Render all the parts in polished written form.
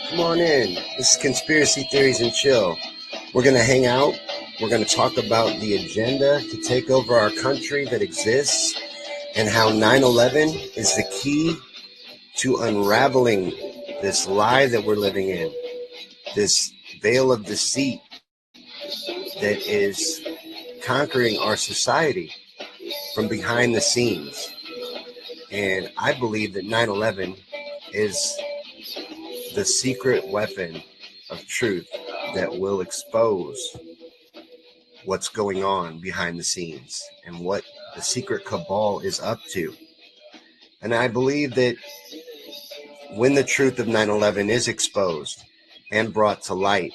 Come on in. This is Conspiracy Theories and Chill. We're going to hang out. We're going to talk about the agenda to take over our country that exists and how 9/11 is the key to unraveling this lie that we're living in, this veil of deceit that is conquering our society from behind the scenes. And I believe that 9/11 is the secret weapon of truth that will expose what's going on behind the scenes and what the secret cabal is up to. And I believe that when the truth of 9/11 is exposed and brought to light,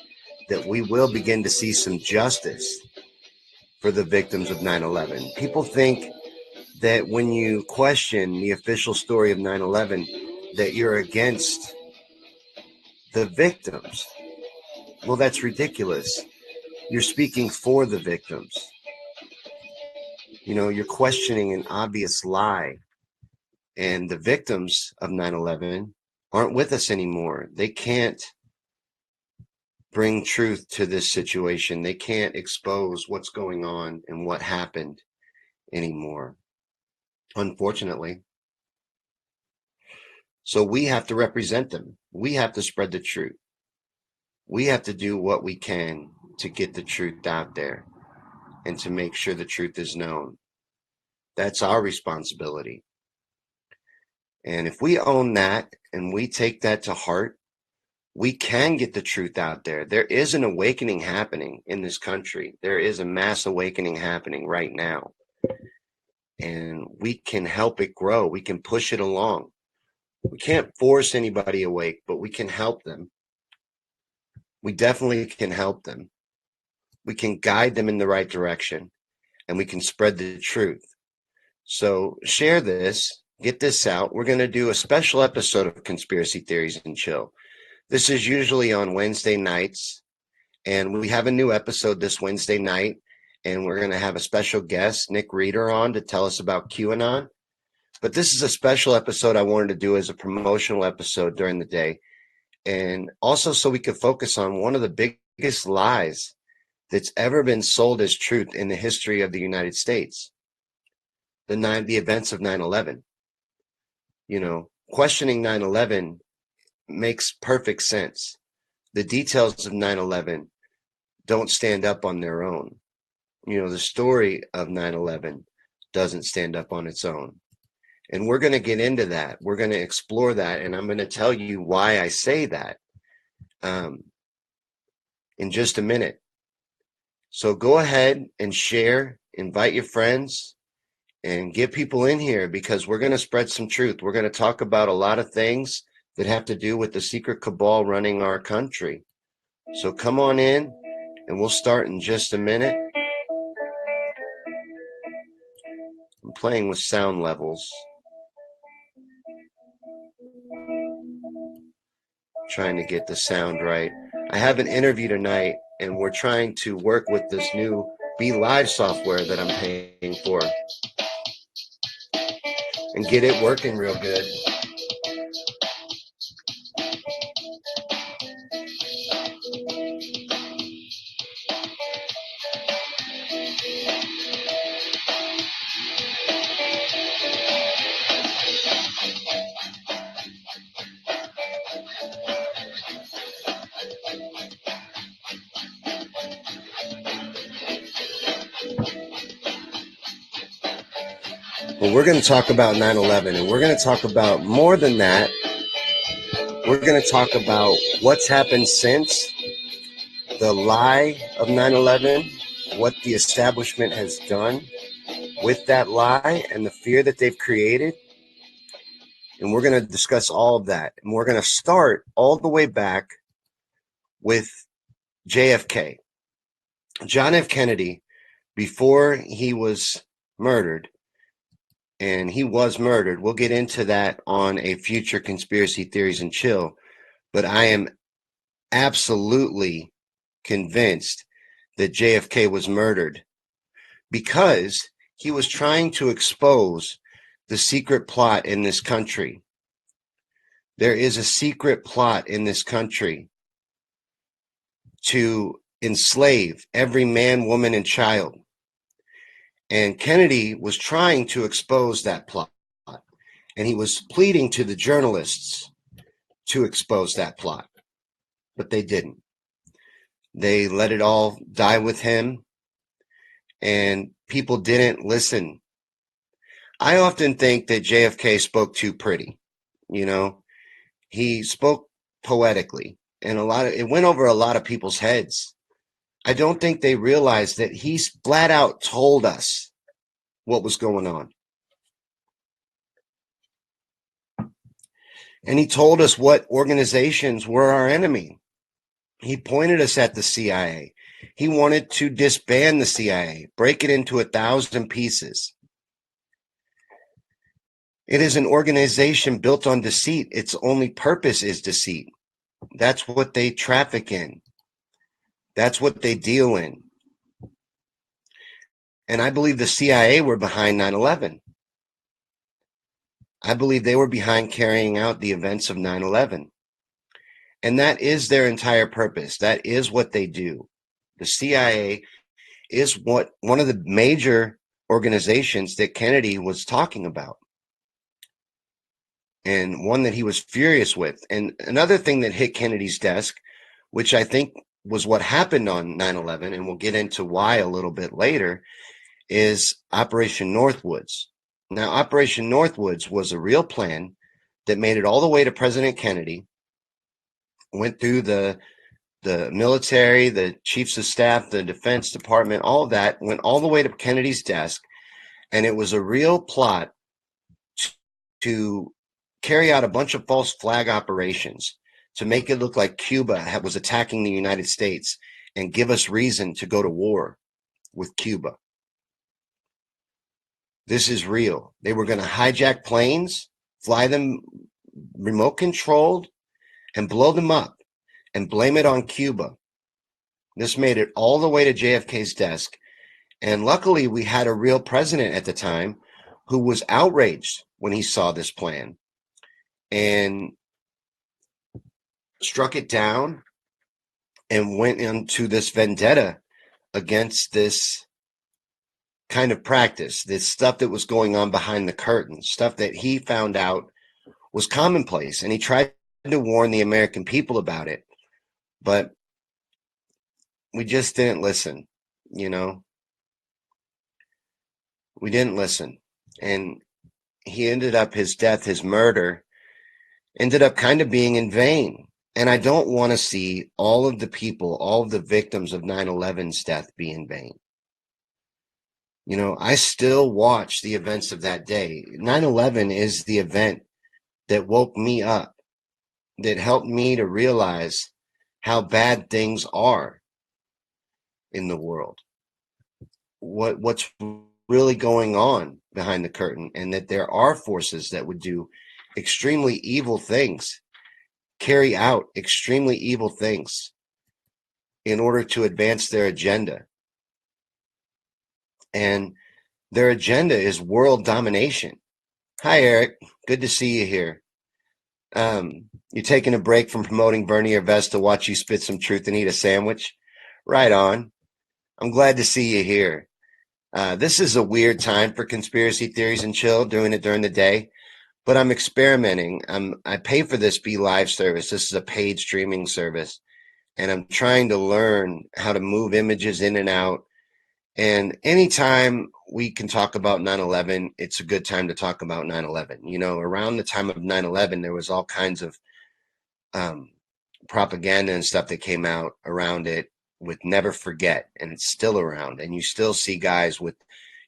that we will begin to see some justice for the victims of 9/11. People think that when you question the official story of 9/11, that you're against the victims. Well, that's ridiculous. You're speaking for the victims. You know, you're questioning an obvious lie. And the victims of 9/11 aren't with us anymore. They can't bring truth to this situation. They can't expose what's going on and what happened anymore, unfortunately. So we have to represent them. We have to spread the truth. We have to do what we can to get the truth out there and to make sure the truth is known. That's our responsibility. And if we own that and we take that to heart, we can get the truth out there. There is an awakening happening in this country. There is a mass awakening happening right now. And we can help it grow. We can push it along. We can't force anybody awake, but we can help them. We definitely can help them. We can guide them in the right direction, and we can spread the truth. So share this, get this out. We're going to do a special episode of Conspiracy Theories and Chill. This is usually on Wednesday nights, and we have a new episode this Wednesday night, and we're going to have a special guest, Nick Reeder, on to tell us about QAnon. But this is a special episode I wanted to do as a promotional episode during the day, and also so we could focus on one of the biggest lies that's ever been sold as truth in the history of the United States, the events of 9/11. You know, questioning 9/11 makes perfect sense. The details of 9/11 don't stand up on their own. You know, the story of 9/11 doesn't stand up on its own. And we're going to get into that. We're going to explore that. And I'm going to tell you why I say that in just a minute. So go ahead and share, invite your friends, and get people in here because we're going to spread some truth. We're going to talk about a lot of things that have to do with the secret cabal running our country. So come on in, and we'll start in just a minute. I'm playing with sound levels, trying to get the sound right. I have an interview tonight, and we're trying to work with this new Be Live software that I'm paying for and get it working real good. Well, we're going to talk about 9/11, and we're going to talk about more than that. We're going to talk about what's happened since the lie of 9/11, what the establishment has done with that lie and the fear that they've created. And we're going to discuss all of that. And we're going to start all the way back with JFK. John F. Kennedy, before he was murdered, and he was murdered. We'll get into that on a future Conspiracy Theories and Chill. But I am absolutely convinced that JFK was murdered because he was trying to expose the secret plot in this country. There is a secret plot in this country to enslave every man, woman, and child. And Kennedy was trying to expose that plot. And he was pleading to the journalists to expose that plot. But they didn't. They let it all die with him. And people didn't listen. I often think that JFK spoke too pretty. You know, he spoke poetically. And it went over a lot of people's heads. I don't think they realized that he flat out told us what was going on. And he told us what organizations were our enemy. He pointed us at the CIA. He wanted to disband the CIA, break it into 1,000 pieces. It is an organization built on deceit. Its only purpose is deceit. That's what they traffic in. That's what they deal in. And I believe the CIA were behind 9/11. I believe they were behind carrying out the events of 9/11. And that is their entire purpose. That is what they do. The CIA is one of the major organizations that Kennedy was talking about, and one that he was furious with. And another thing that hit Kennedy's desk, which I think was what happened on 9/11, and we'll get into why a little bit later, is Operation Northwoods. Now, Operation Northwoods was a real plan that made it all the way to President Kennedy, went through the military, the chiefs of staff, the Defense Department, all of that, went all the way to Kennedy's desk. And it was a real plot to carry out a bunch of false flag operations to make it look like Cuba was attacking the United States and give us reason to go to war with Cuba. This is real. They were going to hijack planes, fly them remote controlled, and blow them up and blame it on Cuba. This made it all the way to JFK's desk. And luckily, we had a real president at the time who was outraged when he saw this plan and struck it down and went into this vendetta against this kind of practice, this stuff that was going on behind the curtain, stuff that he found out was commonplace. And he tried to warn the American people about it, but we just didn't listen, you know. We didn't listen. And he ended up, his death, his murder, ended up kind of being in vain. And I don't want to see all of the people, all of the victims of 9/11's death be in vain. You know, I still watch the events of that day. 9/11 is the event that woke me up that helped me to realize how bad things are in the world, what's really going on behind the curtain, and that there are forces that would do extremely evil things, carry out extremely evil things in order to advance their agenda. And their agenda is world domination. Hi, Eric. Good to see you here. You're taking a break from promoting Bernie or Vest to watch you spit some truth and eat a sandwich? Right on. I'm glad to see you here. This is a weird time for conspiracy theories and chill, doing it during the day, but I'm experimenting. I pay for this Be Live service. This is a paid streaming service, and I'm trying to learn how to move images in and out. And anytime we can talk about 9/11, it's a good time to talk about 9/11. You know, around the time of 9/11, there was all kinds of um, propaganda and stuff that came out around it with Never Forget, and it's still around. And you still see guys with,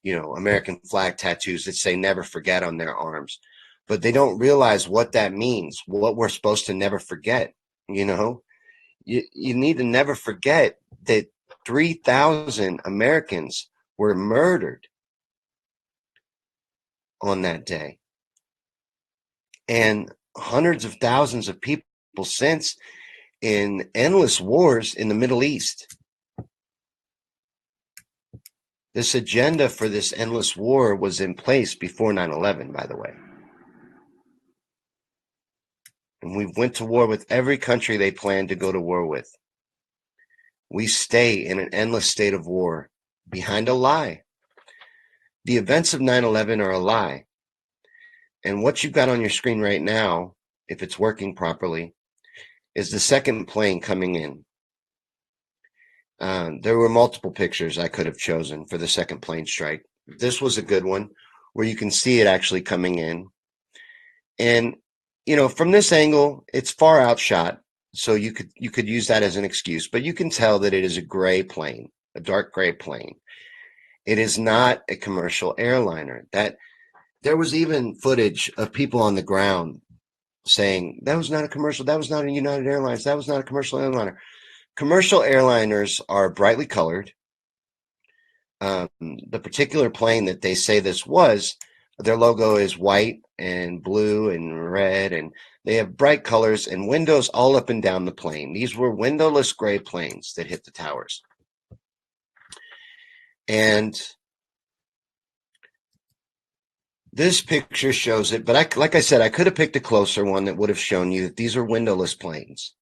American flag tattoos that say Never Forget on their arms. But they don't realize what that means, what we're supposed to never forget. You know, you need to never forget that 3,000 Americans were murdered on that day, and hundreds of thousands of people since in endless wars in the Middle East. This agenda for this endless war was in place before 9/11, by the way. And we went to war with every country they planned to go to war with. We stay in an endless state of war behind a lie. The events of 9/11 are a lie. And what you've got on your screen right now, if it's working properly, is the second plane coming in. There were multiple pictures I could have chosen for the second plane strike. This was a good one where you can see it actually coming in. And, from this angle, it's far outshot. So you could use that as an excuse, but you can tell that it is a gray plane, a dark gray plane. It is not a commercial airliner. That there was even footage of people on the ground saying that was not a commercial, that was not a United Airlines, that was not a commercial airliner. Commercial airliners are brightly colored. The particular plane that they say this was, their logo is white and blue and red, and they have bright colors and windows all up and down the plane. These were windowless gray planes that hit the towers. And this picture shows it, but like I said, I could have picked a closer one that would have shown you that these are windowless planes.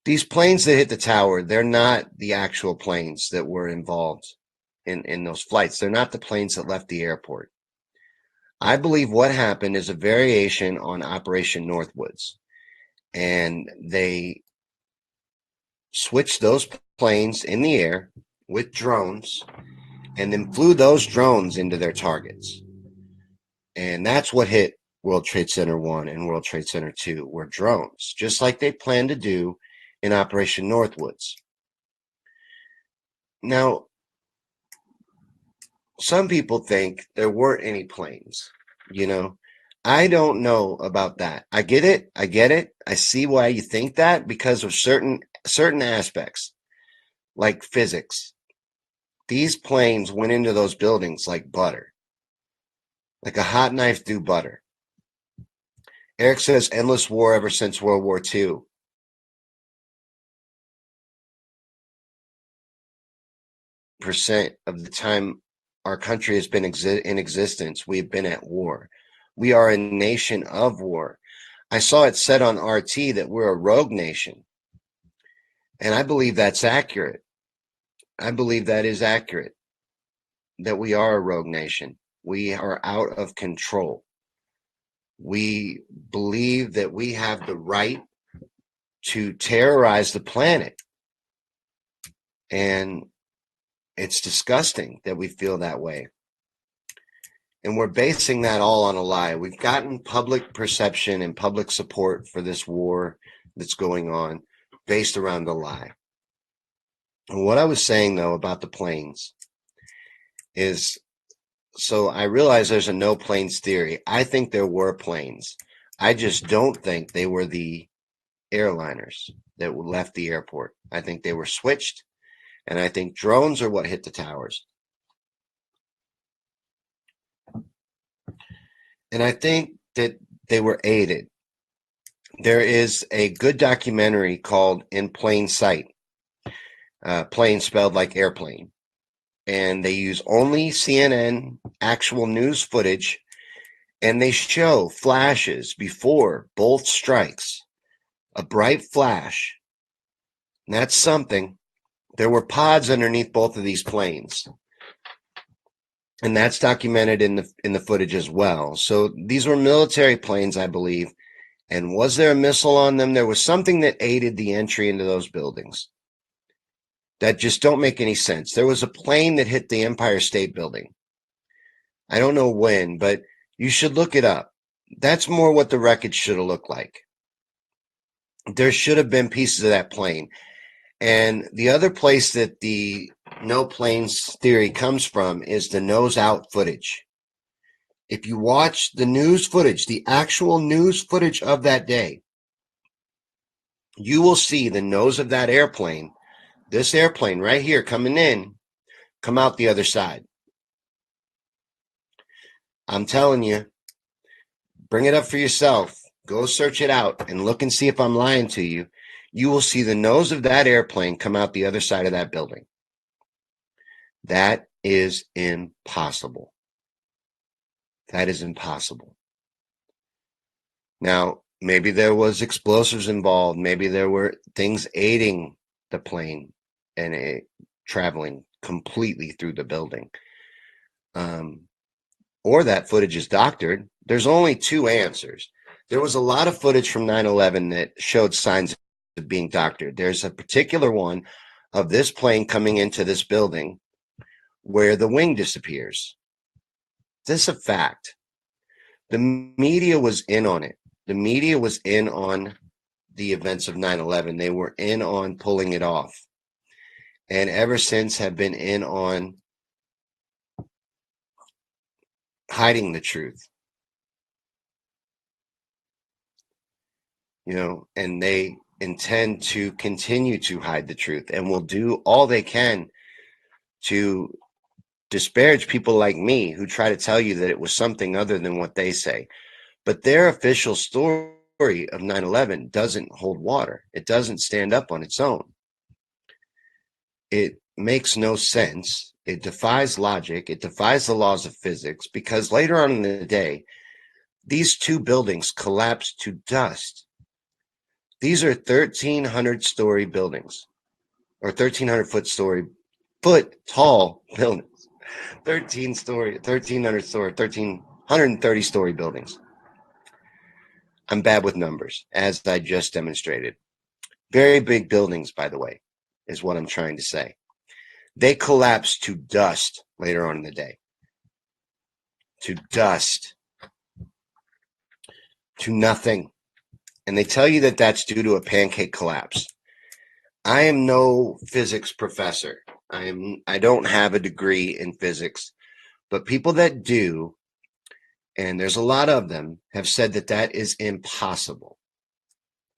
These planes that hit the tower, they're not the actual planes that were involved in those flights. They're not the planes that left the airport. I believe what happened is a variation on Operation Northwoods, and they switched those planes in the air with drones and then flew those drones into their targets. And that's what hit World Trade Center 1 and World Trade Center 2 were drones, just like they planned to do in Operation Northwoods. Now, some people think there weren't any planes, I don't know about that. I get it. I see why you think that because of certain aspects, like physics. These planes went into those buildings like butter, like a hot knife through butter. Eric says endless war ever since World War II. Percent of the time our country has been in existence, we've been at war. We are a nation of war. I saw it said on RT that we're a rogue nation. And I believe that's accurate. I believe that is accurate, that we are a rogue nation. We are out of control. We believe that we have the right to terrorize the planet. And it's disgusting that we feel that way. And we're basing that all on a lie. We've gotten public perception and public support for this war that's going on based around the lie. And what I was saying, though, about the planes is, so I realize there's a no planes theory. I think there were planes. I just don't think they were the airliners that left the airport. I think they were switched, and I think drones are what hit the towers. And I think that they were aided. There is a good documentary called In Plain Sight, plane spelled like airplane. And they use only CNN actual news footage, and they show flashes before both strikes, a bright flash. And that's something. There were pods underneath both of these planes, and that's documented in the footage as well. So these were military planes, I believe. And was there a missile on them? There was something that aided the entry into those buildings that just don't make any sense. There was a plane that hit the Empire State Building. I don't know when, but you should look it up. That's more what the wreckage should have looked like. There should have been pieces of that plane. And the other place that the no planes theory comes from is the nose out footage. If you watch the news footage, the actual news footage of that day, you will see the nose of that airplane, this airplane right here coming in, come out the other side. I'm telling you, bring it up for yourself. Go search it out and look and see if I'm lying to you. You will see the nose of that airplane come out the other side of that building. That is impossible. That is impossible. Now, maybe there was explosives involved. Maybe there were things aiding the plane and it traveling completely through the building. Or that footage is doctored. There's only two answers. There was a lot of footage from 9/11 that showed signs of being doctored. There's a particular one of this plane coming into this building where the wing disappears. This is a fact. The media was in on it. The media was in on the events of 9/11. They were in on pulling it off. And ever since have been in on hiding the truth. And they intend to continue to hide the truth and will do all they can to disparage people like me who try to tell you that it was something other than what they say. But their official story of 9/11 doesn't hold water. It doesn't stand up on its own. It makes no sense. It defies logic. It defies the laws of physics, because later on in the day, these two buildings collapsed to dust. These are 1,300-story buildings, or 1,300-foot tall buildings. 1,330-story buildings. I'm bad with numbers, as I just demonstrated. Very big buildings, by the way, is what I'm trying to say. They collapsed to dust later on in the day. To dust. To nothing. And they tell you that that's due to a pancake collapse. I am no physics professor. I don't have a degree in physics, but people that do, and there's a lot of them, have said that that is impossible.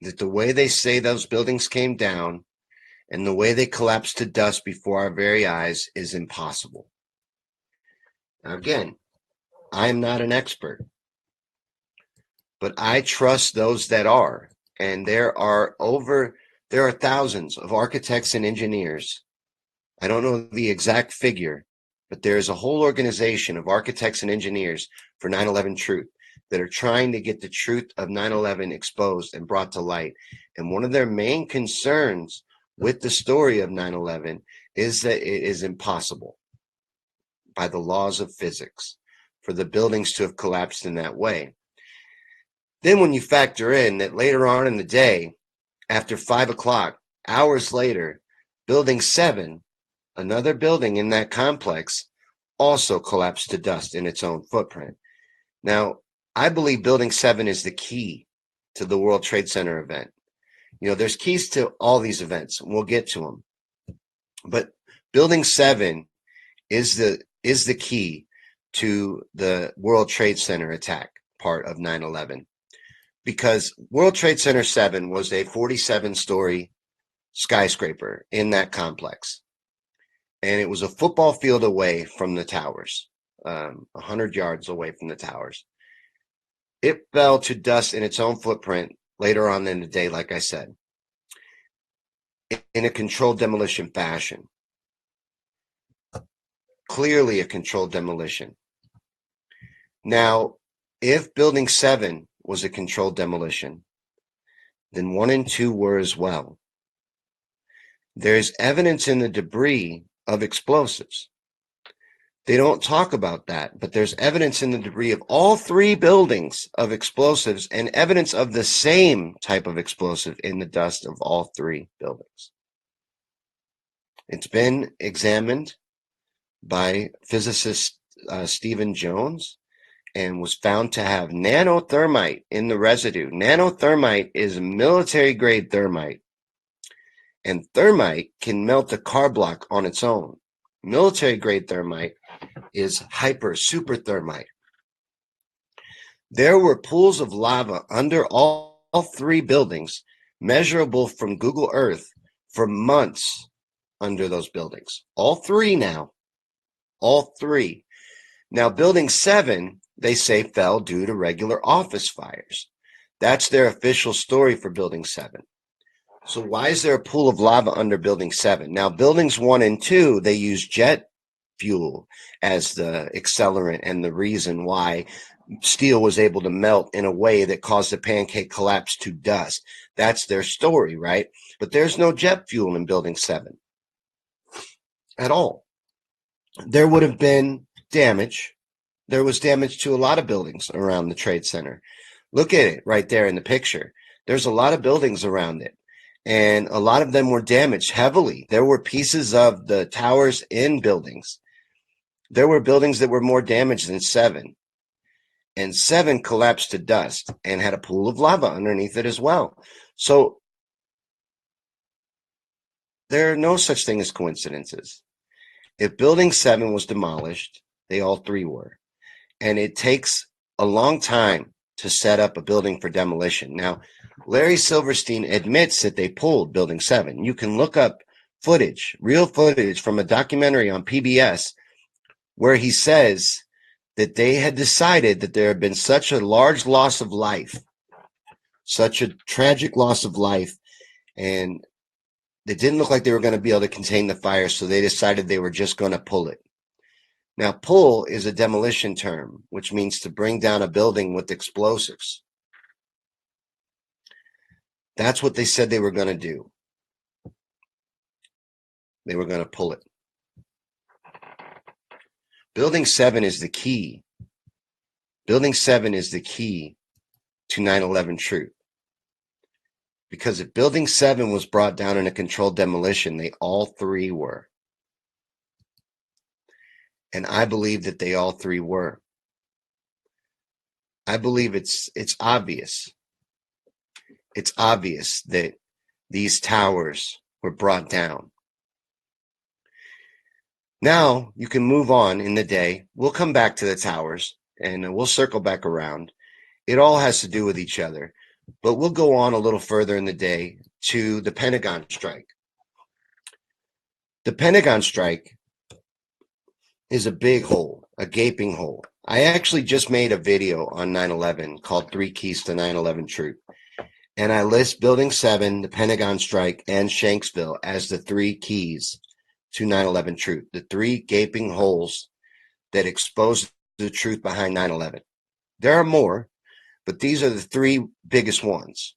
That the way they say those buildings came down and the way they collapsed to dust before our very eyes is impossible. Now, again, I am not an expert, but I trust those that are. And there are thousands of architects and engineers. I don't know the exact figure, but there's a whole organization of architects and engineers for 9/11 Truth that are trying to get the truth of 9/11 exposed and brought to light. And one of their main concerns with the story of 9/11 is that it is impossible by the laws of physics for the buildings to have collapsed in that way. Then when you factor in that later on in the day, after 5 o'clock, hours later, Building 7, another building in that complex, also collapsed to dust in its own footprint. Now, I believe Building 7 is the key to the World Trade Center event. There's keys to all these events, and we'll get to them. But Building 7 is the key to the World Trade Center attack part of 9/11. because World Trade Center 7 was a 47-story skyscraper in that complex. And it was a football field away from the towers, 100 yards away from the towers. It fell to dust in its own footprint later on in the day, like I said, in a controlled demolition fashion. Clearly a controlled demolition. Now, if Building 7 was a controlled demolition, then 1 and 2 were as well. There's evidence in the debris of explosives. They don't talk about that, but there's evidence in the debris of all 3 buildings of explosives and evidence of the same type of explosive in the dust of all 3 buildings. It's been examined by physicist Stephen Jones and was found to have nanothermite in the residue. Nanothermite is military-grade thermite, and thermite can melt a car block on its own. Military-grade thermite is super thermite. There were pools of lava under all 3 buildings, measurable from Google Earth, for months under those buildings. All 3 now. All 3. Now, Building 7, they say, fell due to regular office fires. That's their official story for Building 7. So why is there a pool of lava under Building 7? Now, Buildings 1 and 2, they use jet fuel as the accelerant and the reason why steel was able to melt in a way that caused the pancake collapse to dust. That's their story, right? But there's no jet fuel in Building 7 at all. There would have been damage. There was damage to a lot of buildings around the Trade Center. Look at it right there in the picture. There's a lot of buildings around it, and a lot of them were damaged heavily. There were pieces of the towers in buildings. There were buildings that were more damaged than 7. And 7 collapsed to dust and had a pool of lava underneath it as well. So there are no such thing as coincidences. If Building 7 was demolished, they all 3 were. And it takes a long time to set up a building for demolition. Now, Larry Silverstein admits that they pulled Building 7. You can look up footage, real footage from a documentary on PBS, where he says that they had decided that there had been such a large loss of life, such a tragic loss of life, and it didn't look like they were going to be able to contain the fire, so they decided they were just going to pull it. Now, pull is a demolition term, which means to bring down a building with explosives. That's what they said they were going to do. They were going to pull it. Building 7 is the key. Building 7 is the key to 9/11 truth. Because if Building 7 was brought down in a controlled demolition, they all 3 were. And I believe that they all 3 were. I believe it's obvious. It's obvious that these towers were brought down. Now you can move on in the day. We'll come back to the towers and we'll circle back around. It all has to do with each other. But we'll go on a little further in the day to the Pentagon strike. The Pentagon strike is a big hole, a gaping hole. I actually just made a video on 9/11 called 3 Keys to 9/11 Truth. And I list Building 7, the Pentagon strike, and Shanksville as the 3 keys to 9/11 truth, the 3 gaping holes that expose the truth behind 9/11. There are more, but these are the 3 biggest ones.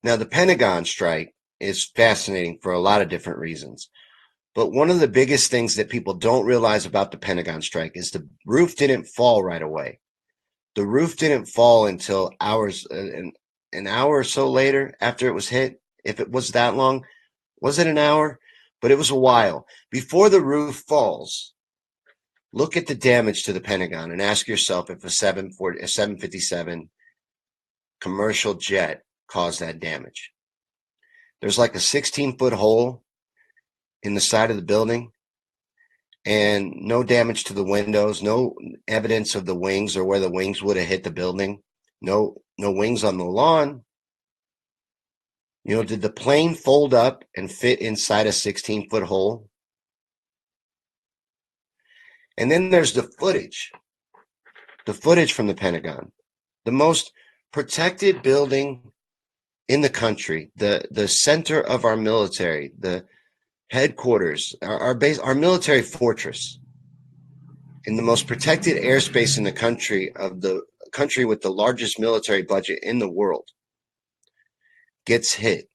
Now, the Pentagon strike is fascinating for a lot of different reasons. But one of the biggest things that people don't realize about the Pentagon strike is the roof didn't fall right away. The roof didn't fall until hours, an hour or so later after it was hit. If it was that long, was it an hour? But it was a while. Before the roof falls, look at the damage to the Pentagon and ask yourself if a 757 commercial jet caused that damage. There's like a 16-foot hole in the side of the building and no damage to the windows, no evidence of the wings or where the wings would have hit the building. No No wings on the lawn. Did the plane fold up and fit inside a 16-foot hole? And then there's the footage from the Pentagon, the most protected building in the country, the center of our military, the headquarters, our base, our military fortress, in the most protected airspace in the country, of the country with the largest military budget in the world, gets hit.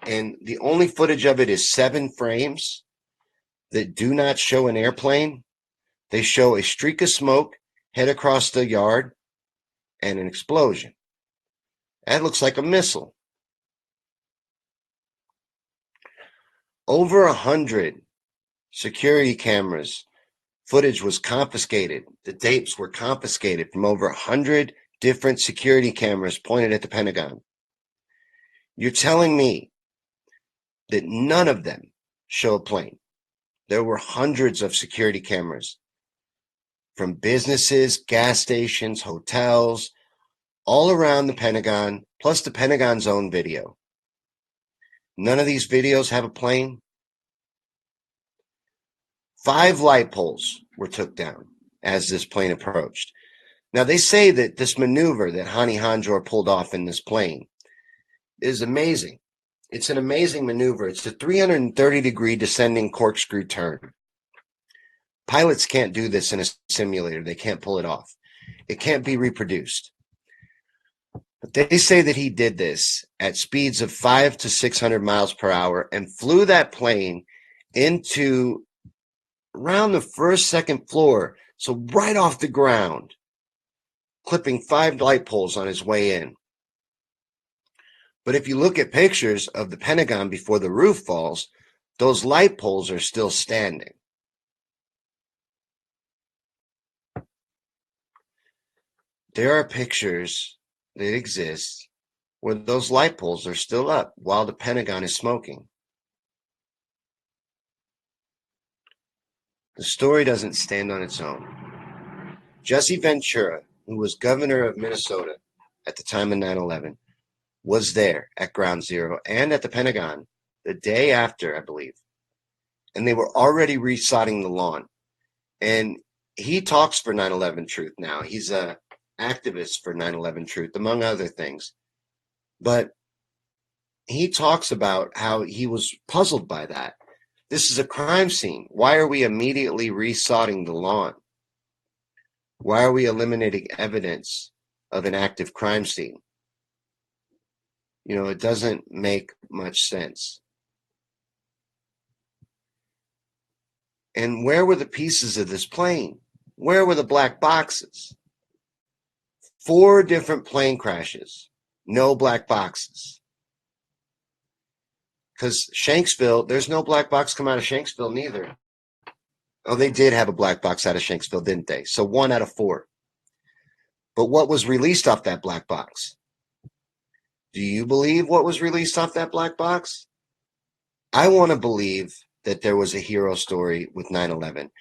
And the only footage of it is 7 frames that do not show an airplane. They show a streak of smoke head across the yard and an explosion. That looks like a missile. Over 100 security cameras footage was confiscated. The tapes were confiscated from over 100 different security cameras pointed at the Pentagon. You're telling me that none of them show a plane? There were hundreds of security cameras from businesses, gas stations, hotels, all around the Pentagon, plus the Pentagon's own video. None of these videos have a plane. 5 light poles were took down as this plane approached. Now, they say that this maneuver that Hani Hanjour pulled off in this plane is amazing. It's an amazing maneuver. It's a 330-degree descending corkscrew turn. Pilots can't do this in a simulator. They can't pull it off. It can't be reproduced. But they say that he did this at speeds of 500 to 600 miles per hour and flew that plane into around the second floor, so right off the ground, clipping 5 light poles on his way in. But if you look at pictures of the Pentagon before the roof falls, those light poles are still standing. There are pictures that exist where those light poles are still up while the Pentagon is smoking. The story doesn't stand on its own. Jesse Ventura, who was governor of Minnesota at the time of 9/11, was there at Ground Zero and at the Pentagon the day after, I believe. And they were already resodding the lawn. And he talks for 9/11 Truth now. He's a activist for 9/11 Truth, among other things. But he talks about how he was puzzled by that. This is a crime scene. Why are we immediately resodding the lawn? Why are we eliminating evidence of an active crime scene? It doesn't make much sense. And where were the pieces of this plane? Where were the black boxes? 4 different plane crashes, no black boxes. Because Shanksville, there's no black box come out of Shanksville neither. Oh, they did have a black box out of Shanksville, didn't they? So 1 out of 4. But what was released off that black box? Do you believe what was released off that black box? I want to believe that there was a hero story with 9/11.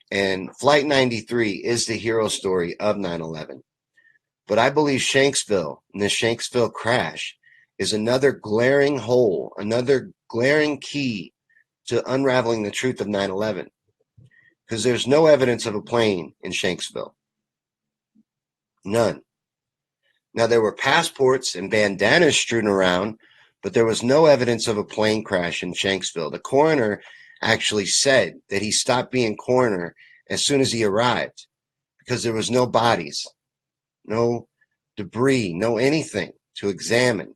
And Flight 93 is the hero story of 9/11. But I believe Shanksville and the Shanksville crash is another glaring hole, another glaring key to unraveling the truth of 9/11. Because there's no evidence of a plane in Shanksville. None. Now, there were passports and bandanas strewn around, but there was no evidence of a plane crash in Shanksville. The coroner actually said that he stopped being coroner as soon as he arrived because there was no bodies, no debris, no anything to examine.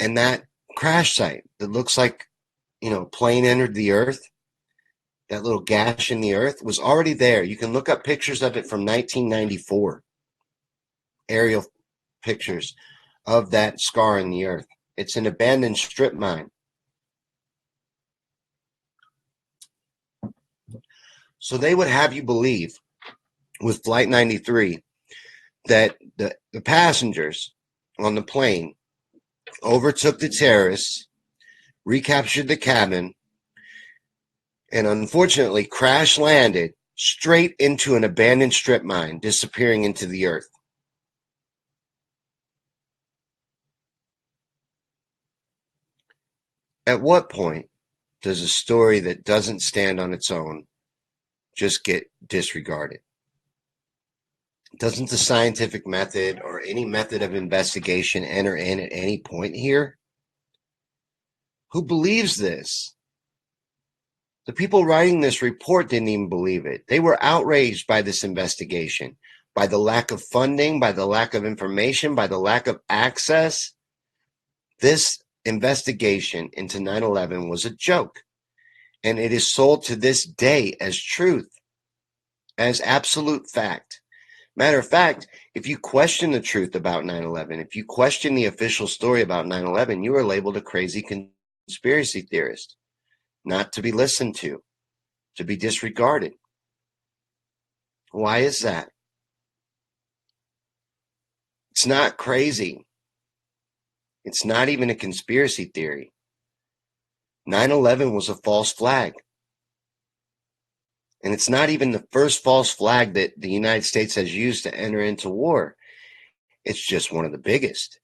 And that crash site that looks like, plane entered the earth, that little gash in the earth was already there. You can look up pictures of it from 1994, aerial pictures of that scar in the earth. It's an abandoned strip mine. So they would have you believe with Flight 93 that the passengers on the plane overtook the terrorists, recaptured the cabin, and unfortunately crash landed straight into an abandoned strip mine, disappearing into the earth. At what point does a story that doesn't stand on its own just get disregarded? Doesn't the scientific method or any method of investigation enter in at any point here? Who believes this? The people writing this report didn't even believe it. They were outraged by this investigation, by the lack of funding, by the lack of information, by the lack of access. This investigation into 9/11 was a joke, and it is sold to this day as truth, as absolute fact. Matter of fact, if you question the truth about 9/11, if you question the official story about 9/11, you are labeled a crazy conspiracy theorist, not to be listened to be disregarded. Why is that? It's not crazy. It's not even a conspiracy theory. 9/11 was a false flag. And it's not even the first false flag that the United States has used to enter into war. It's just one of the biggest.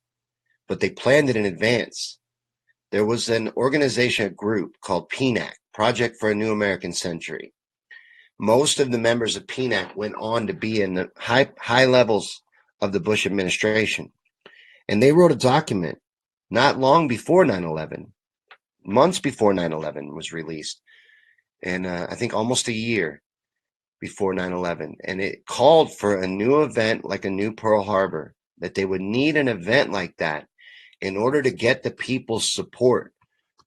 But they planned it in advance. There was an organization, a group called PNAC, Project for a New American Century. Most of the members of PNAC went on to be in the high levels of the Bush administration. And they wrote a document not long before 9/11, months before 9/11 was released, and I think almost a year before 9/11. And it called for a new event like a new Pearl Harbor, that they would need an event like that in order to get the people's support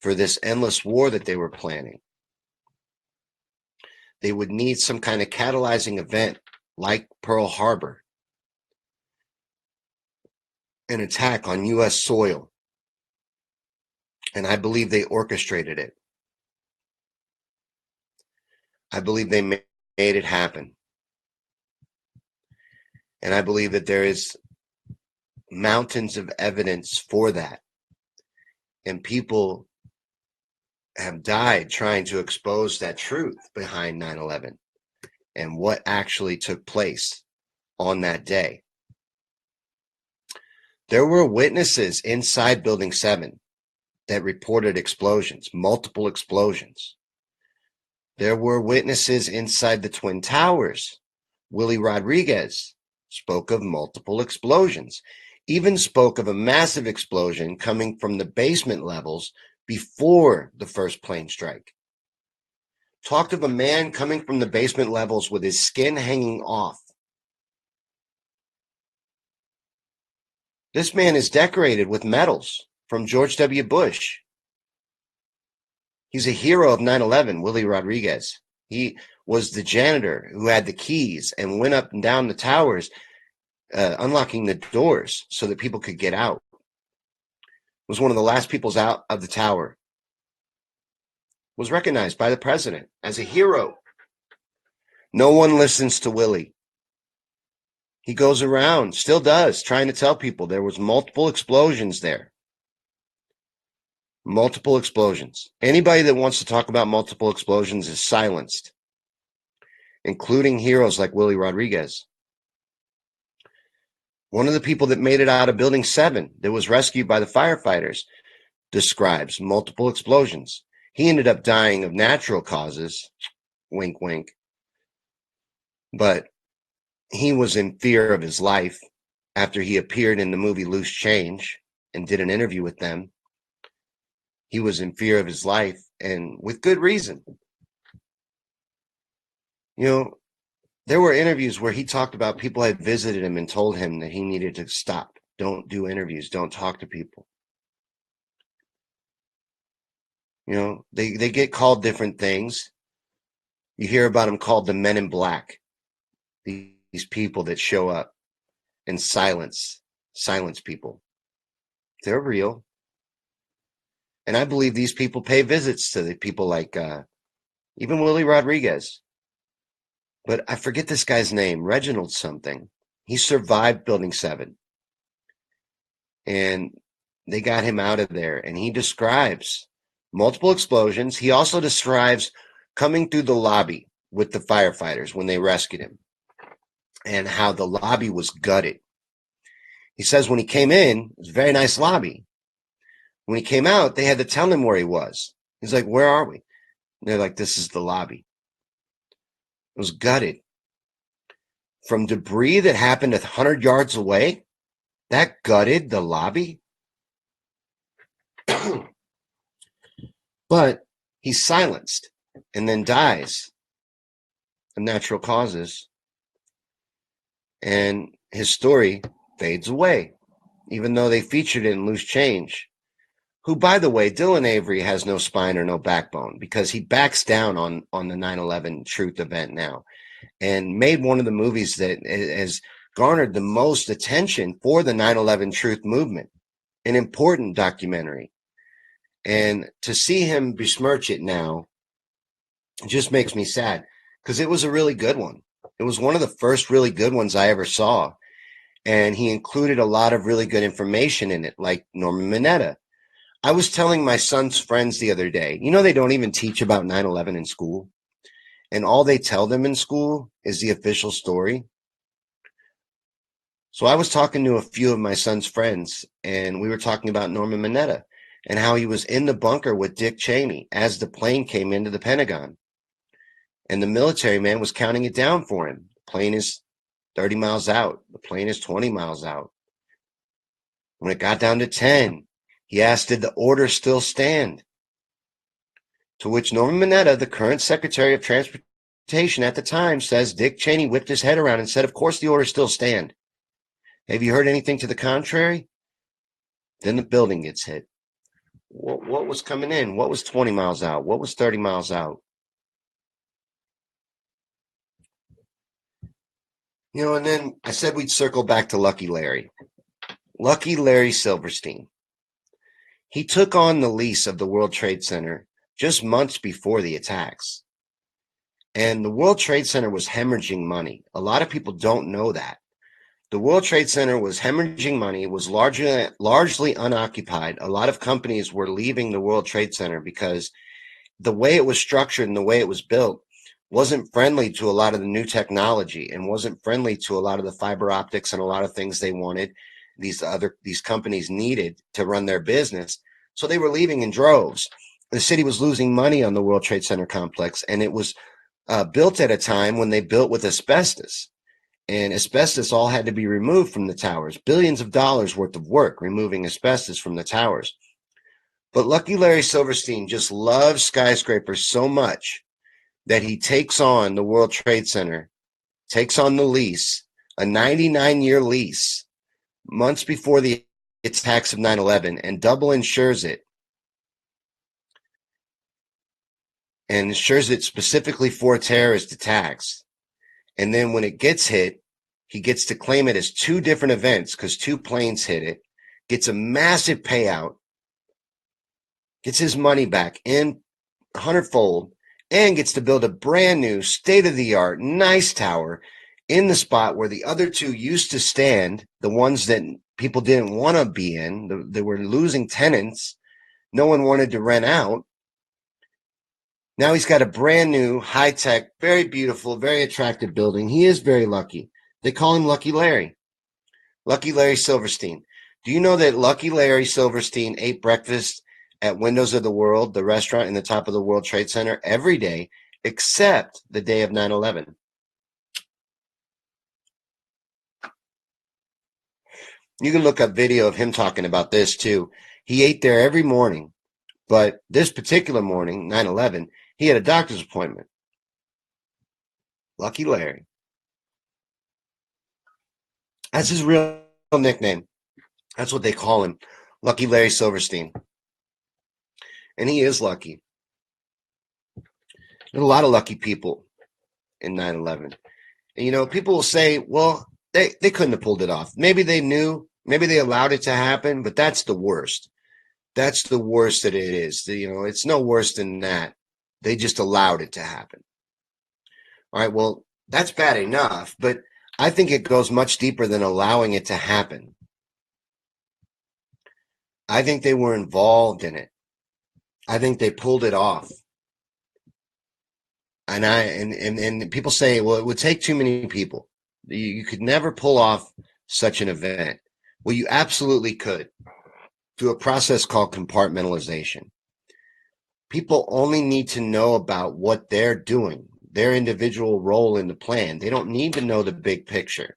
for this endless war that they were planning. They would need some kind of catalyzing event like Pearl Harbor, an attack on U.S. soil. And I believe they orchestrated it. I believe they made it happen. And I believe that there is mountains of evidence for that. And people have died trying to expose that truth behind 9/11 and what actually took place on that day. There were witnesses inside Building 7 that reported explosions, multiple explosions. There were witnesses inside the Twin Towers. Willie Rodriguez spoke of multiple explosions, even spoke of a massive explosion coming from the basement levels before the first plane strike. Talked of a man coming from the basement levels with his skin hanging off. This man is decorated with medals from George W. Bush. He's a hero of 9/11, Willie Rodriguez. He was the janitor who had the keys and went up and down the towers, unlocking the doors so that people could get out. Was one of the last people out of the tower. Was recognized by the president as a hero. No one listens to Willie. He goes around, still does, trying to tell people there was multiple explosions there. Multiple explosions. Anybody that wants to talk about multiple explosions is silenced, including heroes like Willie Rodriguez. One of the people that made it out of Building 7 that was rescued by the firefighters describes multiple explosions. He ended up dying of natural causes, wink, wink, but he was in fear of his life after he appeared in the movie Loose Change and did an interview with them. He was in fear of his life, and with good reason. You know, there were interviews where he talked about people had visited him and told him that he needed to stop. Don't do interviews. Don't talk to people. You know, they get called different things. You hear about them called the Men in Black. These people that show up and silence people. They're real. And I believe these people pay visits to the people like even Willie Rodriguez. But I forget this guy's name, Reginald something. He survived Building 7. And they got him out of there. And he describes multiple explosions. He also describes coming through the lobby. with the firefighters when they rescued him, and how the lobby was gutted. He says when he came in, it was a very nice lobby. When he came out, they had to tell him where he was. He's like, "Where are we?" And they're like, "This is the lobby." It was gutted from debris that happened 100 yards away. That gutted the lobby. But he's silenced and then dies of natural causes. And his story fades away, even though they featured it in Loose Change. Who, by the way, Dylan Avery has no spine or no backbone because he backs down on the 9/11 Truth event now, and made one of the movies that has garnered the most attention for the 9/11 Truth movement, an important documentary. And to see him besmirch it now just makes me sad, because it was a really good one. It was one of the first really good ones I ever saw. And he included a lot of really good information in it, like Norman Mineta. I was telling my son's friends the other day, they don't even teach about 9/11 in school. And all they tell them in school is the official story. So I was talking to a few of my son's friends, and we were talking about Norman Mineta and how he was in the bunker with Dick Cheney as the plane came into the Pentagon. And the military man was counting it down for him. The plane is 30 miles out. The plane is 20 miles out. When it got down to 10, he asked, did the order still stand? To which Norman Mineta, the current Secretary of Transportation at the time, says Dick Cheney whipped his head around and said, of course the orders still stand. Have you heard anything to the contrary? Then the building gets hit. What was coming in? What was 20 miles out? What was 30 miles out? And then I said we'd circle back to Lucky Larry. Lucky Larry Silverstein. He took on the lease of the World Trade Center just months before the attacks. And the World Trade Center was hemorrhaging money. A lot of people don't know that. The World Trade Center was hemorrhaging money. It was largely unoccupied. A lot of companies were leaving the World Trade Center because the way it was structured and the way it was built wasn't friendly to a lot of the new technology, and wasn't friendly to a lot of the fiber optics and a lot of things they wanted, these companies needed to run their business. So they were leaving in droves. The city was losing money on the World Trade Center complex, and it was built at a time when they built with asbestos. And asbestos all had to be removed from the towers. Billions of dollars worth of work removing asbestos from the towers. But Lucky Larry Silverstein just loves skyscrapers so much that he takes on the World Trade Center, takes on the lease, a 99-year lease, months before the attacks of 9/11, and double insures it. And insures it specifically for terrorist attacks. And then when it gets hit, he gets to claim it as two different events because two planes hit it, gets a massive payout, gets his money back in 100-fold, and gets to build a brand new, state-of-the-art, nice tower in the spot where the other two used to stand, the ones that people didn't want to be in. They were losing tenants. No one wanted to rent out. Now he's got a brand new, high-tech, very beautiful, very attractive building. He is very lucky. They call him Lucky Larry. Lucky Larry Silverstein. Do you know that Lucky Larry Silverstein ate breakfast at Windows of the World, the restaurant in the top of the World Trade Center, every day except the day of 9/11? You can look up video of him talking about this too. He ate there every morning, but this particular morning, 9/11, he had a doctor's appointment. Lucky Larry. That's his real nickname. That's what they call him, Lucky Larry Silverstein. And he is lucky. There's a lot of lucky people in 9/11. And, people will say, well, they couldn't have pulled it off. Maybe they knew, maybe they allowed it to happen, but that's the worst. That's the worst that it is. It's no worse than that. They just allowed it to happen. All right, well, that's bad enough, but I think it goes much deeper than allowing it to happen. I think they were involved in it. I think they pulled it off. And people say, well, it would take too many people. You could never pull off such an event. Well, you absolutely could through a process called compartmentalization. People only need to know about what they're doing, their individual role in the plan. They don't need to know the big picture.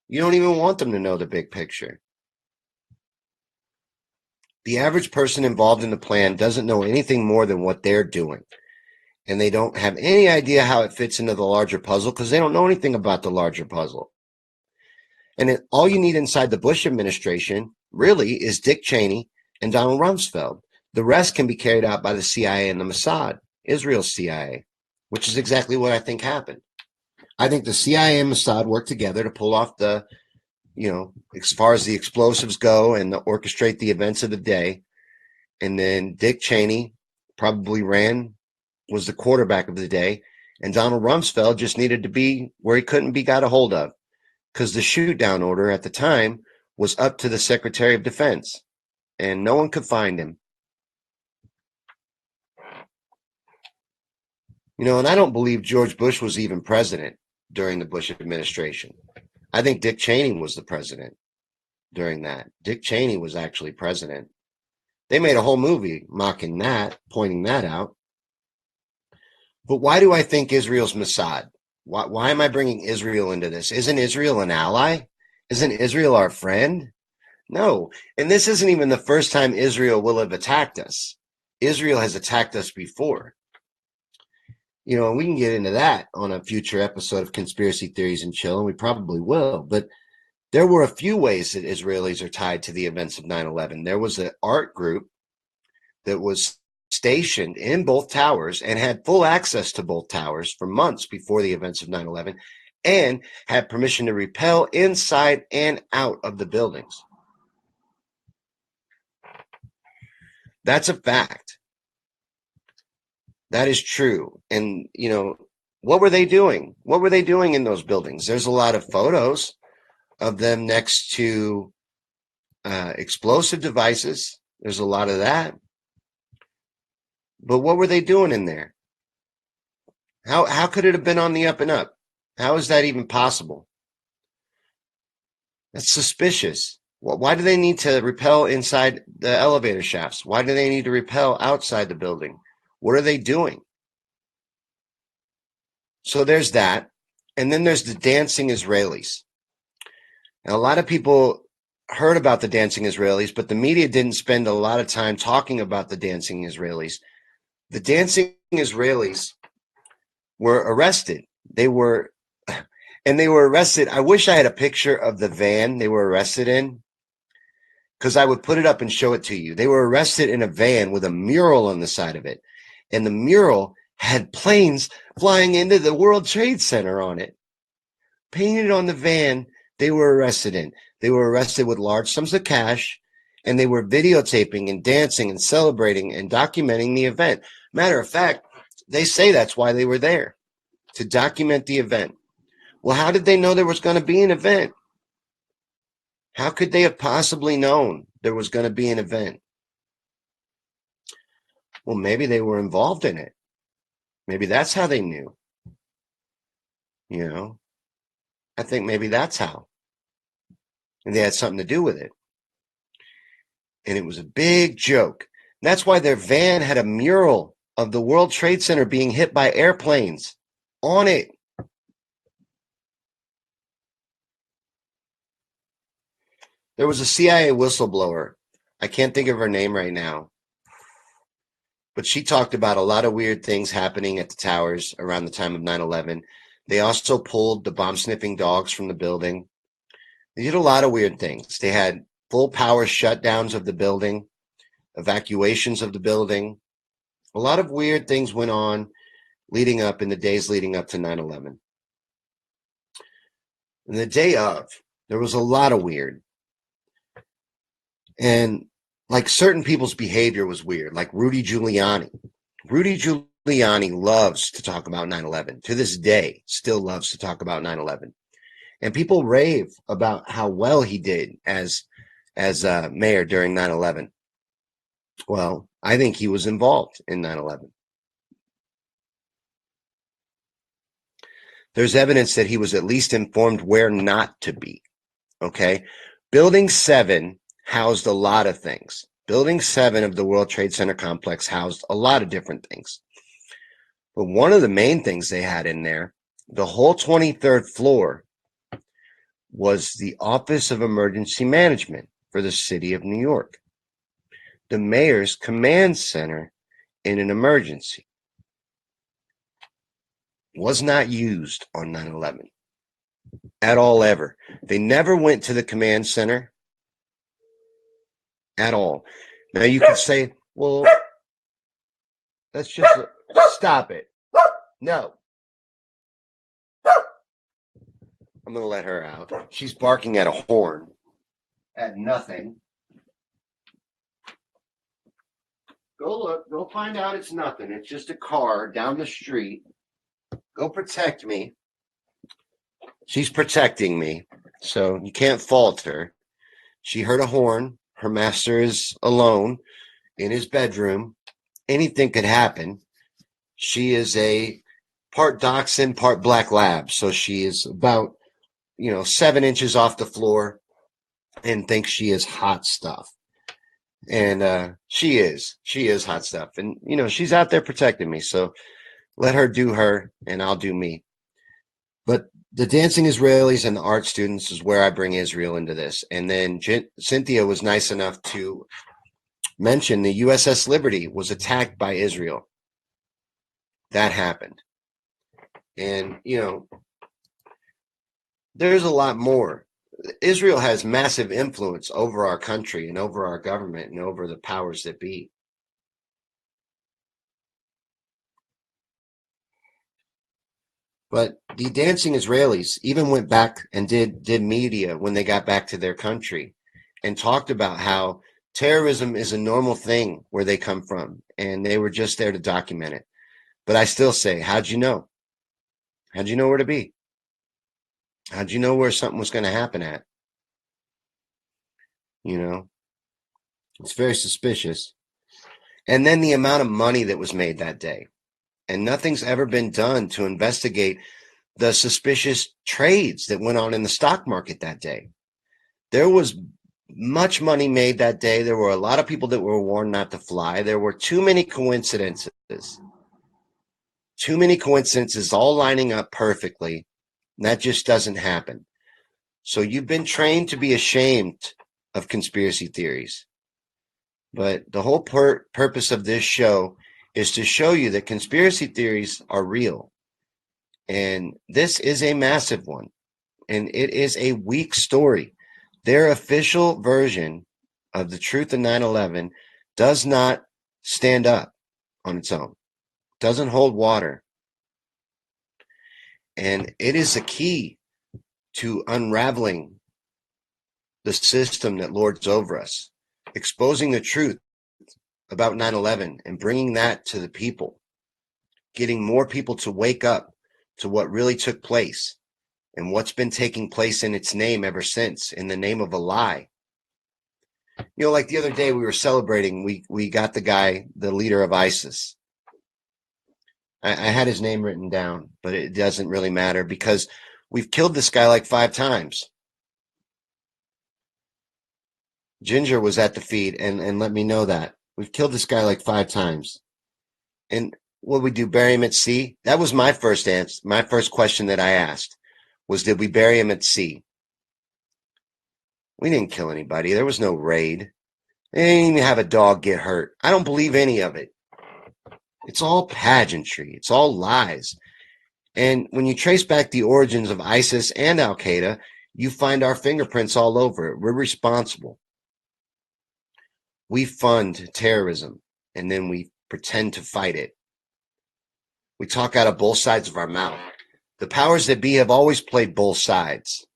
You don't even want them to know the big picture. The average person involved in the plan doesn't know anything more than what they're doing. And they don't have any idea how it fits into the larger puzzle because they don't know anything about the larger puzzle. And all you need inside the Bush administration really is Dick Cheney and Donald Rumsfeld. The rest can be carried out by the CIA and the Mossad, Israel's CIA, which is exactly what I think happened. I think the CIA and Mossad worked together to pull off the, as far as the explosives go and to orchestrate the events of the day. And then Dick Cheney probably was the quarterback of the day. And Donald Rumsfeld just needed to be where he couldn't be got a hold of because the shoot down order at the time was up to the Secretary of Defense and no one could find him. And I don't believe George Bush was even president during the Bush administration. I think Dick Cheney was the president during that. Dick Cheney was actually president. They made a whole movie mocking that, pointing that out. But why do I think Israel's Mossad? Why am I bringing Israel into this? Isn't Israel an ally? Isn't Israel our friend? No. And this isn't even the first time Israel will have attacked us. Israel has attacked us before. And we can get into that on a future episode of Conspiracy Theories and Chill, and we probably will. But there were a few ways that Israelis are tied to the events of 9/11. There was an art group that was stationed in both towers and had full access to both towers for months before the events of 9/11 and had permission to rappel inside and out of the buildings. That's a fact. That is true. And, what were they doing? What were they doing in those buildings? There's a lot of photos of them next to explosive devices. There's a lot of that. But what were they doing in there? How could it have been on the up and up? How is that even possible? That's suspicious. Why do they need to rappel inside the elevator shafts? Why do they need to rappel outside the building? What are they doing? So there's that. And then there's the dancing Israelis. Now, a lot of people heard about the dancing Israelis, but the media didn't spend a lot of time talking about the dancing Israelis. The dancing Israelis were arrested. They were arrested. I wish I had a picture of the van they were arrested in because I would put it up and show it to you. They were arrested in a van with a mural on the side of it. And the mural had planes flying into the World Trade Center on it. Painted on the van they were arrested in. They were arrested with large sums of cash, and they were videotaping and dancing and celebrating and documenting the event. Matter of fact, they say that's why they were there, to document the event. Well, how did they know there was going to be an event? How could they have possibly known there was going to be an event? Well, maybe they were involved in it. Maybe that's how they knew. I think maybe that's how. And they had something to do with it. And it was a big joke. That's why their van had a mural of the World Trade Center being hit by airplanes on it. There was a CIA whistleblower. I can't think of her name right now. But she talked about a lot of weird things happening at the towers around the time of 9/11. They also pulled the bomb-sniffing dogs from the building. They did a lot of weird things. They had full power shutdowns of the building, evacuations of the building. A lot of weird things went on in the days leading up to 9/11. And the day of, there was a lot of weird. And like certain people's behavior was weird, like Rudy Giuliani. Rudy Giuliani loves to talk about 9/11. To this day, still loves to talk about 9/11. And people rave about how well he did as mayor during 9/11. Well, I think he was involved in 9/11. There's evidence that he was at least informed where not to be. Okay. Building 7 housed a lot of things. Building 7 of the World Trade Center complex housed a lot of different things. But one of the main things they had in there, the whole 23rd floor, was the Office of Emergency Management for the city of New York, the mayor's command center in an emergency. Was not used on 9/11 at all, ever. They never went to the command center at all. Now you could say, well, that's just stop it. No. I'm going to let her out. She's barking at a horn, at nothing. Go look. Go find out it's nothing. It's just a car down the street. Go protect me. She's protecting me, so you can't fault her. She heard a horn. Her master is alone in his bedroom. Anything could happen. She is a part dachshund, part black lab, so she is about 7 inches off the floor and thinks she is hot stuff. And she is hot stuff. And, she's out there protecting me. So let her do her and I'll do me. But the dancing Israelis and the art students is where I bring Israel into this. And then Cynthia was nice enough to mention the USS Liberty was attacked by Israel. That happened. And, there's a lot more. Israel has massive influence over our country and over our government and over the powers that be. But the dancing Israelis even went back and did media when they got back to their country and talked about how terrorism is a normal thing where they come from, and they were just there to document it. But I still say, how'd you know? How'd you know where to be? How'd you know where something was going to happen at? It's very suspicious. And then the amount of money that was made that day. And nothing's ever been done to investigate the suspicious trades that went on in the stock market that day. There was much money made that day. There were a lot of people that were warned not to fly. There were too many coincidences. Too many coincidences all lining up perfectly. And that just doesn't happen. So you've been trained to be ashamed of conspiracy theories. But the whole purpose of this show is to show you that conspiracy theories are real. And this is a massive one. And it is a weak story. Their official version of the truth of 9/11 does not stand up on its own. Doesn't hold water. And it is a key to unraveling the system that lords over us, exposing the truth about 9/11 and bringing that to the people, getting more people to wake up to what really took place and what's been taking place in its name ever since, in the name of a lie. Like the other day we were celebrating, we got the guy, the leader of ISIS. I had his name written down, but it doesn't really matter because we've killed this guy like 5 times. Ginger was at the feed and let me know that. We've killed this guy like 5 times. And what we do, bury him at sea? That was my first answer. My first question that I asked was, did we bury him at sea? We didn't kill anybody. There was no raid. They didn't even have a dog get hurt. I don't believe any of it. It's all pageantry. It's all lies. And when you trace back the origins of ISIS and Al Qaeda, you find our fingerprints all over it. We're responsible. We fund terrorism, and then we pretend to fight it. We talk out of both sides of our mouth. The powers that be have always played both sides.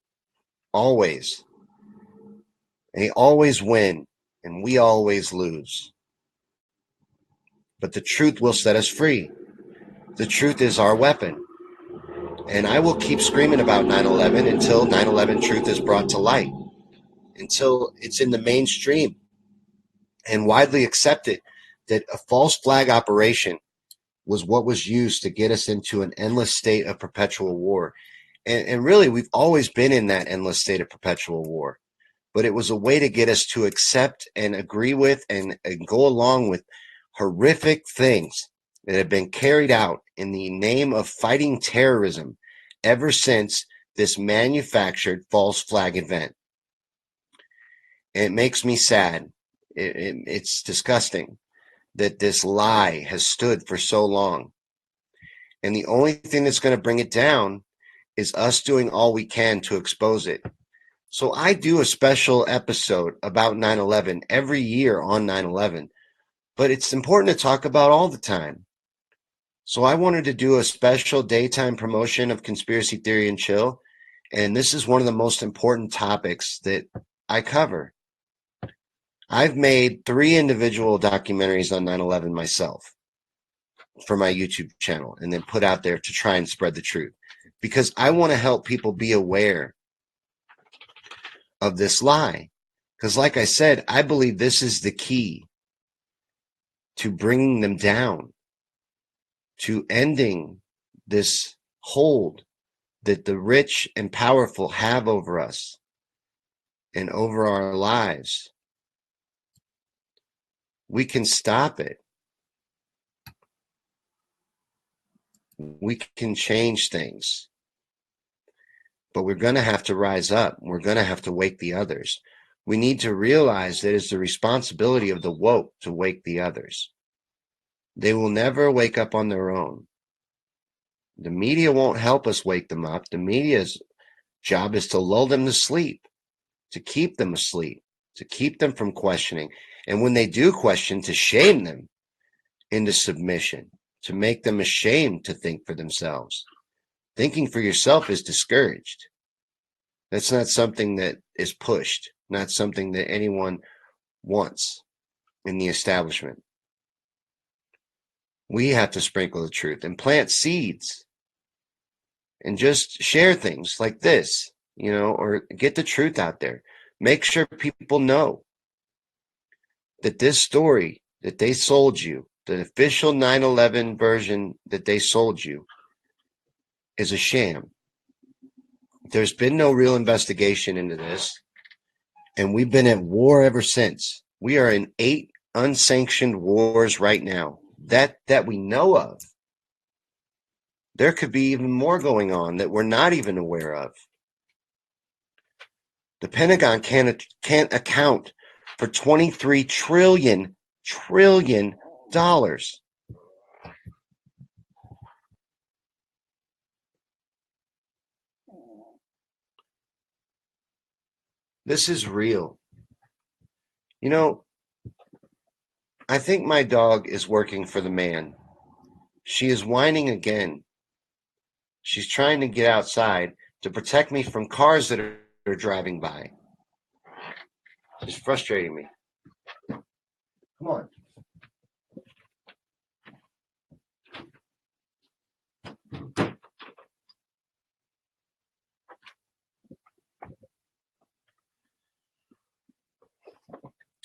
Always. They always win, and we always lose. But the truth will set us free. The truth is our weapon. And I will keep screaming about 9/11 until 9/11 truth is brought to light, until it's in the mainstream and widely accepted that a false flag operation was what was used to get us into an endless state of perpetual war. And really, we've always been in that endless state of perpetual war. But it was a way to get us to accept and agree with and go along with horrific things that have been carried out in the name of fighting terrorism ever since this manufactured false flag event. And it makes me sad. It's disgusting that this lie has stood for so long. And the only thing that's going to bring it down is us doing all we can to expose it. So I do a special episode about 9/11 every year on 9/11, but it's important to talk about all the time. So I wanted to do a special daytime promotion of Conspiracy Theory and Chill, and this is one of the most important topics that I cover. I've made 3 individual documentaries on 9/11 myself for my YouTube channel and then put out there to try and spread the truth because I want to help people be aware of this lie. Because like I said, I believe this is the key to bringing them down, to ending this hold that the rich and powerful have over us and over our lives. We can stop it. We can change things. But we're going to have to rise up. We're going to have to wake the others. We need to realize that it's the responsibility of the woke to wake the others. They will never wake up on their own. The media won't help us wake them up. The media's job is to lull them to sleep, to keep them asleep, to keep them from questioning. And when they do question, to shame them into submission, to make them ashamed to think for themselves. Thinking for yourself is discouraged. That's not something that is pushed, not something that anyone wants in the establishment. We have to sprinkle the truth and plant seeds and just share things like this, or get the truth out there. Make sure people know that this story that they sold you, the official 9/11 version that they sold you, is a sham. There's been no real investigation into this, and we've been at war ever since. We are in 8 unsanctioned wars right now that we know of. There could be even more going on that we're not even aware of. The Pentagon can't account for $23 trillion. This is real. I think my dog is working for the man. She is whining again. She's trying to get outside to protect me from cars that are driving by. It's frustrating me. Come on.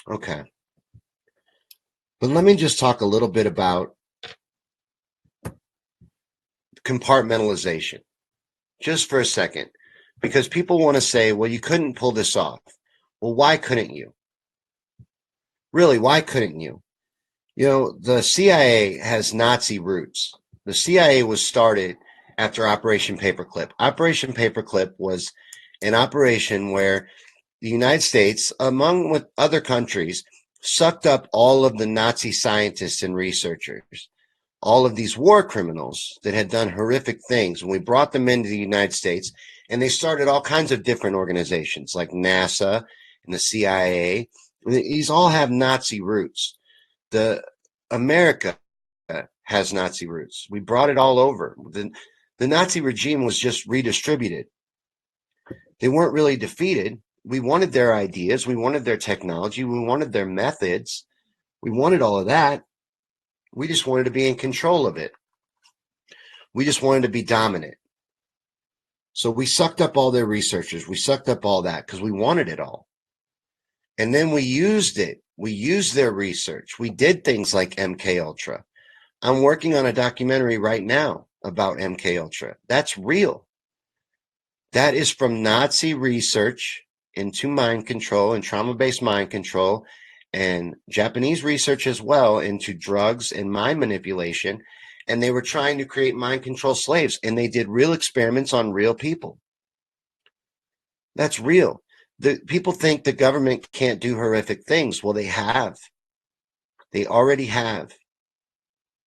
Okay. But let me just talk a little bit about compartmentalization, just for a second, because people want to say, well, you couldn't pull this off. Well, why couldn't you? Really, why couldn't you? The CIA has Nazi roots. The CIA was started after Operation Paperclip. Operation Paperclip was an operation where the United States, among with other countries, sucked up all of the Nazi scientists and researchers, all of these war criminals that had done horrific things. And we brought them into the United States, and they started all kinds of different organizations like NASA and the CIA. These all have Nazi roots. America has Nazi roots. We brought it all over. The Nazi regime was just redistributed. They weren't really defeated. We wanted their ideas. We wanted their technology. We wanted their methods. We wanted all of that. We just wanted to be in control of it. We just wanted to be dominant. So we sucked up all their researchers. We sucked up all that because we wanted it all. And then we used it. We used their research. We did things like MK Ultra. I'm working on a documentary right now about MK Ultra. That's real. That is from Nazi research into mind control and trauma-based mind control, and Japanese research as well into drugs and mind manipulation. And they were trying to create mind control slaves, and they did real experiments on real people. That's real. The people think the government can't do horrific things. Well, they have. They already have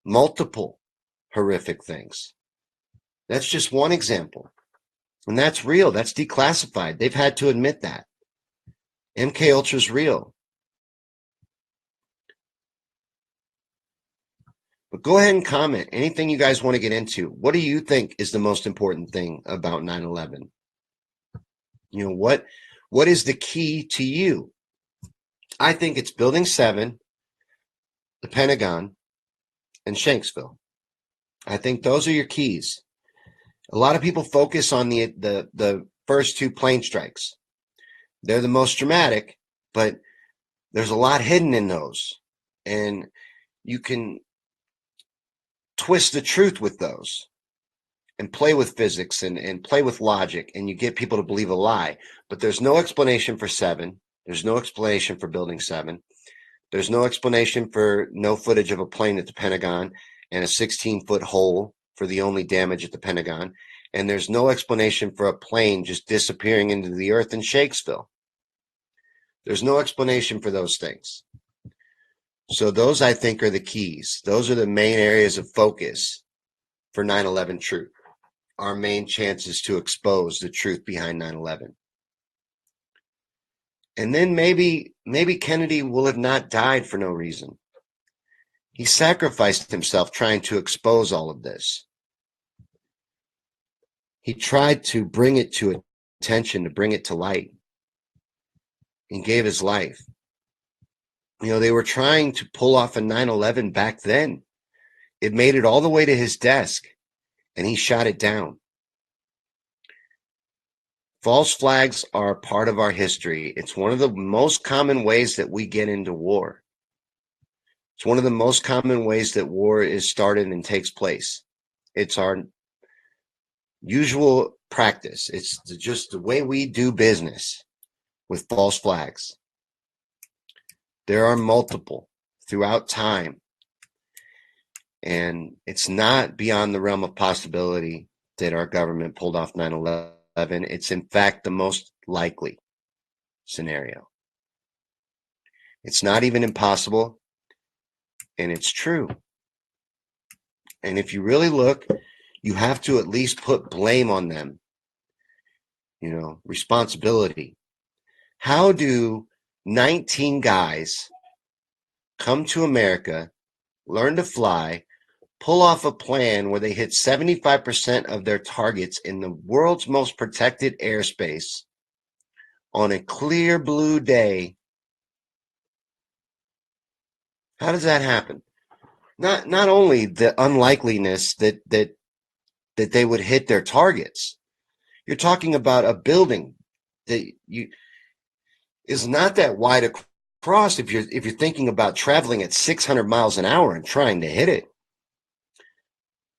multiple horrific things. That's just one example. And that's real. That's declassified. They've had to admit that. MK Ultra is real. But go ahead and comment anything you guys want to get into. What do you think is the most important thing about 9/11? You know, what is the key to you? I think it's Building 7, the Pentagon, and Shanksville. I think those are your keys. A lot of people focus on the first two plane strikes. They're the most dramatic, but there's a lot hidden in those. And you can twist the truth with those and play with physics and play with logic, and you get people to believe a lie. But there's no explanation for 7. There's no explanation for Building 7. There's no explanation for no footage of a plane at the Pentagon and a 16-foot hole for the only damage at the Pentagon. And there's no explanation for a plane just disappearing into the earth in Shakesville. There's no explanation for those things. So those, I think, are the keys. Those are the main areas of focus for 9/11 truth. Our main chances to expose the truth behind 9/11. And then maybe Kennedy will have not died for no reason. He sacrificed himself trying to expose all of this. He tried to bring it to attention, to bring it to light, and gave his life. You know, they were trying to pull off a 9/11 back then. It made it all the way to his desk, and he shot it down. False flags are a part of our history. It's one of the most common ways that we get into war. It's one of the most common ways that war is started and takes place. It's our usual practice. It's just the way we do business with false flags. There are multiple throughout time. And it's not beyond the realm of possibility that our government pulled off 9/11. It's in fact the most likely scenario. It's not even impossible, and it's true. And if you really look, you have to at least put blame on them. You know, responsibility. How do 19 guys come to America, learn to fly, pull off a plan where they hit 75% of their targets in the world's most protected airspace on a clear blue day? How does that happen? Not only the unlikeliness that they would hit their targets. You're talking about a building that is not that wide across if you're thinking about traveling at 600 miles an hour and trying to hit it.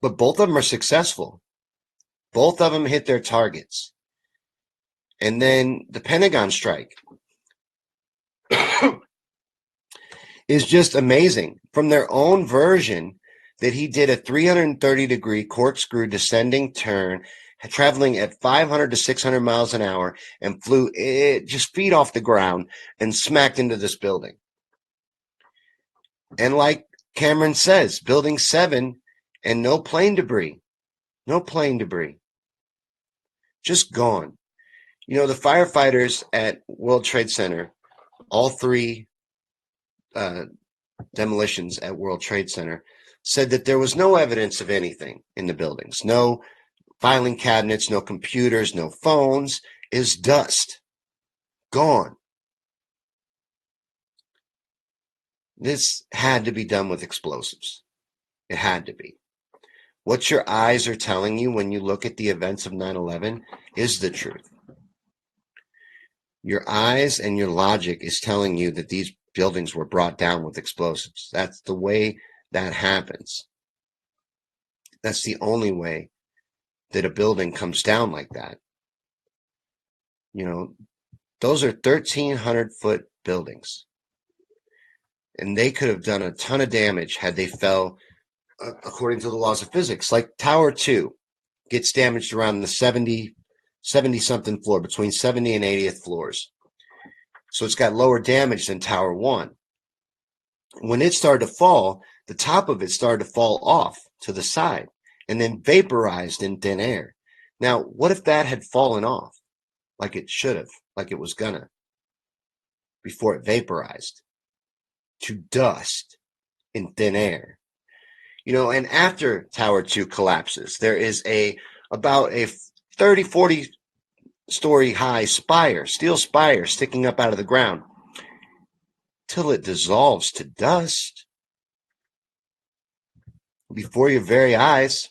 But both of them are successful. Both of them hit their targets. And then the Pentagon strike is just amazing. From their own version, that he did a 330-degree corkscrew descending turn, traveling at 500 to 600 miles an hour, and flew just feet off the ground and smacked into this building. And like Cameron says, Building 7, and no plane debris. No plane debris. Just gone. You know, the firefighters at World Trade Center, all three demolitions at World Trade Center, said that there was no evidence of anything in the buildings. No filing cabinets, no computers, no phones. Is dust. Gone. This had to be done with explosives. It had to be. What your eyes are telling you when you look at the events of 9/11 is the truth. Your eyes and your logic is telling you that these buildings were brought down with explosives. That's the way that happens. That's the only way that a building comes down like that. You know, those are 1,300-foot buildings, and they could have done a ton of damage had they fell according to the laws of physics. Like Tower 2 gets damaged around the 70 something floor, between 70 and 80th floors. So it's got lower damage than Tower 1. When it started to fall, the top of it started to fall off to the side and then vaporized in thin air. Now, what if that had fallen off like it should have, like it was gonna, before it vaporized to dust in thin air? And after Tower 2 collapses, there is about a 30, 40 story high steel spire sticking up out of the ground till it dissolves to dust before your very eyes.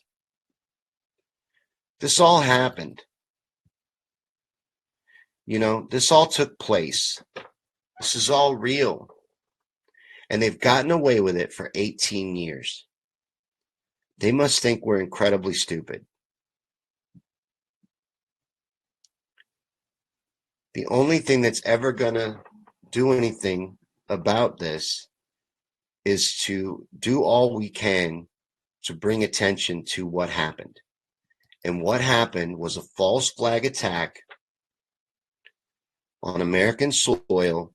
This all happened. This all took place. This is all real. And they've gotten away with it for 18 years. They must think we're incredibly stupid. The only thing that's ever going to do anything about this is to do all we can to bring attention to what happened. And what happened was a false flag attack on American soil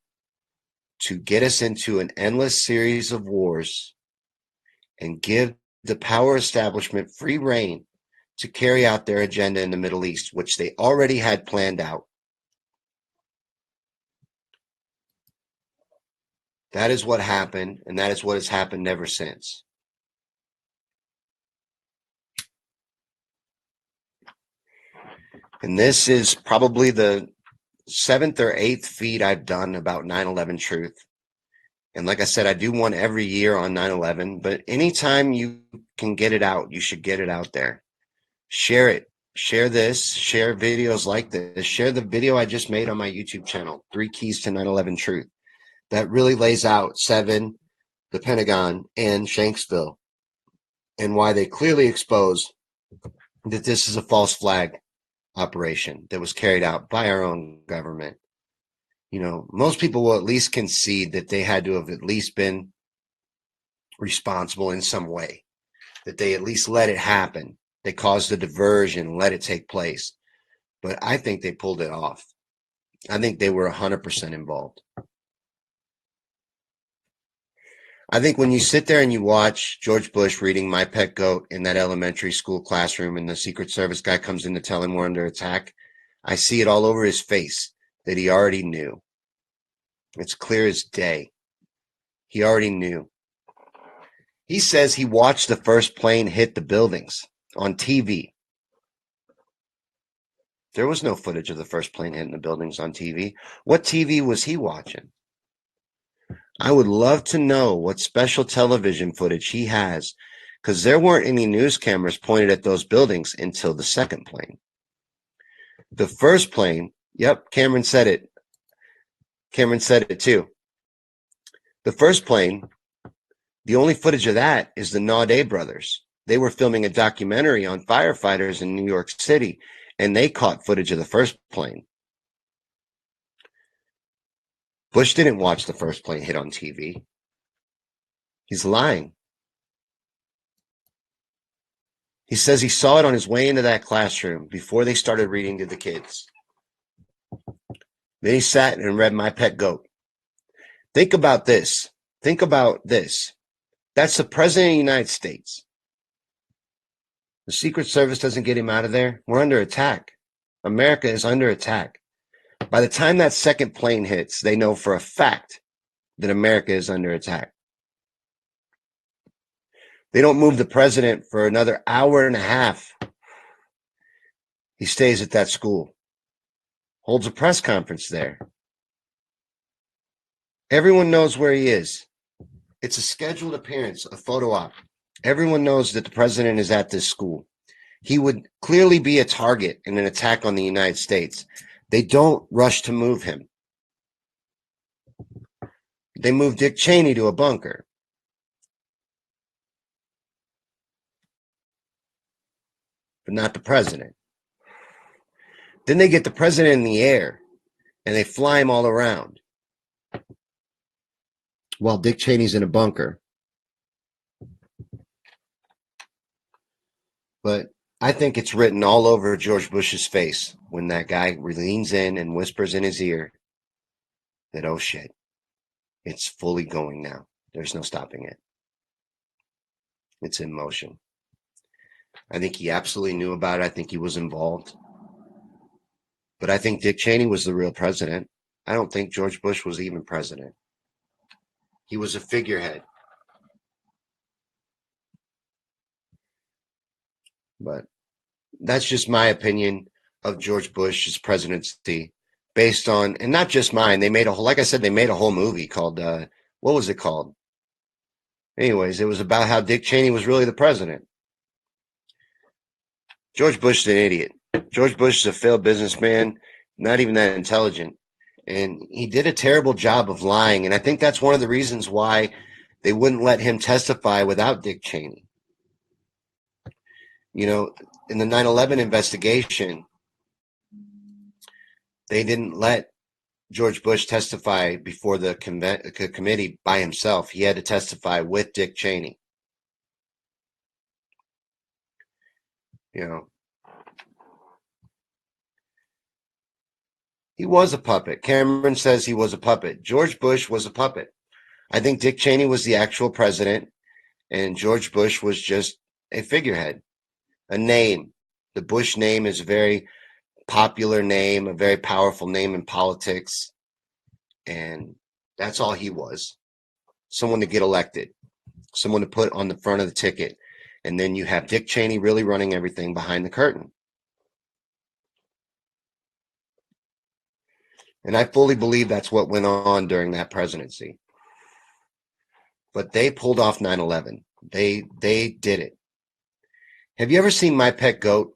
to get us into an endless series of wars and give the power establishment free rein to carry out their agenda in the Middle East, which they already had planned out. That is what happened, and that is what has happened ever since. And this is probably the 7th or 8th feed I've done about 9/11 truth. And like I said, I do one every year on 9/11, but anytime you can get it out, you should get it out there. Share it. Share this. Share videos like this. Share the video I just made on my YouTube channel, 3 Keys to 9/11 Truth. That really lays out 7, the Pentagon, and Shanksville, and why they clearly expose that this is a false flag operation that was carried out by our own government. Most people will at least concede that they had to have at least been responsible in some way, that they at least let it happen. They caused a diversion, let it take place. But I think they pulled it off. I think they were 100% involved. I think when you sit there and you watch George Bush reading My Pet Goat in that elementary school classroom and the Secret Service guy comes in to tell him we're under attack, I see it all over his face that he already knew. It's clear as day. He already knew. He says he watched the first plane hit the buildings on TV. There was no footage of the first plane hitting the buildings on TV. What TV was he watching? I would love to know what special television footage he has, because there weren't any news cameras pointed at those buildings until the second plane. The first plane, yep, Cameron said it. Cameron said it too. The first plane, the only footage of that is the Naudet brothers. They were filming a documentary on firefighters in New York City, and they caught footage of the first plane. Bush didn't watch the first plane hit on TV. He's lying. He says he saw it on his way into that classroom before they started reading to the kids. Then he sat and read My Pet Goat. Think about this. Think about this. That's the President of the United States. The Secret Service doesn't get him out of there. We're under attack. America is under attack. By the time that second plane hits, they know for a fact that America is under attack. They don't move the president for another hour and a half. He stays at that school, holds a press conference there. Everyone knows where he is. It's a scheduled appearance, a photo op. Everyone knows that the president is at this school. He would clearly be a target in an attack on the United States. They don't rush to move him. They move Dick Cheney to a bunker. but not the president. Then they get the president in the air and they fly him all around while Dick Cheney's in a bunker. But I think it's written all over George Bush's face when that guy leans in and whispers in his ear that, oh shit, it's fully going now. There's no stopping it. It's in motion. I think he absolutely knew about it. I think he was involved. But I think Dick Cheney was the real president. I don't think George Bush was even president. He was a figurehead. But that's just my opinion of George Bush's presidency based on, and not just mine. They made a whole, like I said, they made a whole movie called, what was it called? Anyways, it was about how Dick Cheney was really the president. George Bush is an idiot. George Bush is a failed businessman, not even that intelligent. And he did a terrible job of lying. And I think that's one of the reasons why they wouldn't let him testify without Dick Cheney. You know, in the 9/11 investigation, they didn't let George Bush testify before the committee by himself. He had to testify with Dick Cheney. You know, he was a puppet. Cameron says he was a puppet. George Bush was a puppet. I think Dick Cheney was the actual president, and George Bush was just a figurehead, a name. The Bush name is a very popular name, a very powerful name in politics, and that's all he was. Someone to get elected, someone to put on the front of the ticket, and then you have Dick Cheney really running everything behind the curtain. And I fully believe that's what went on during that presidency. But they pulled off 9/11. They did it. Have you ever seen My Pet Goat?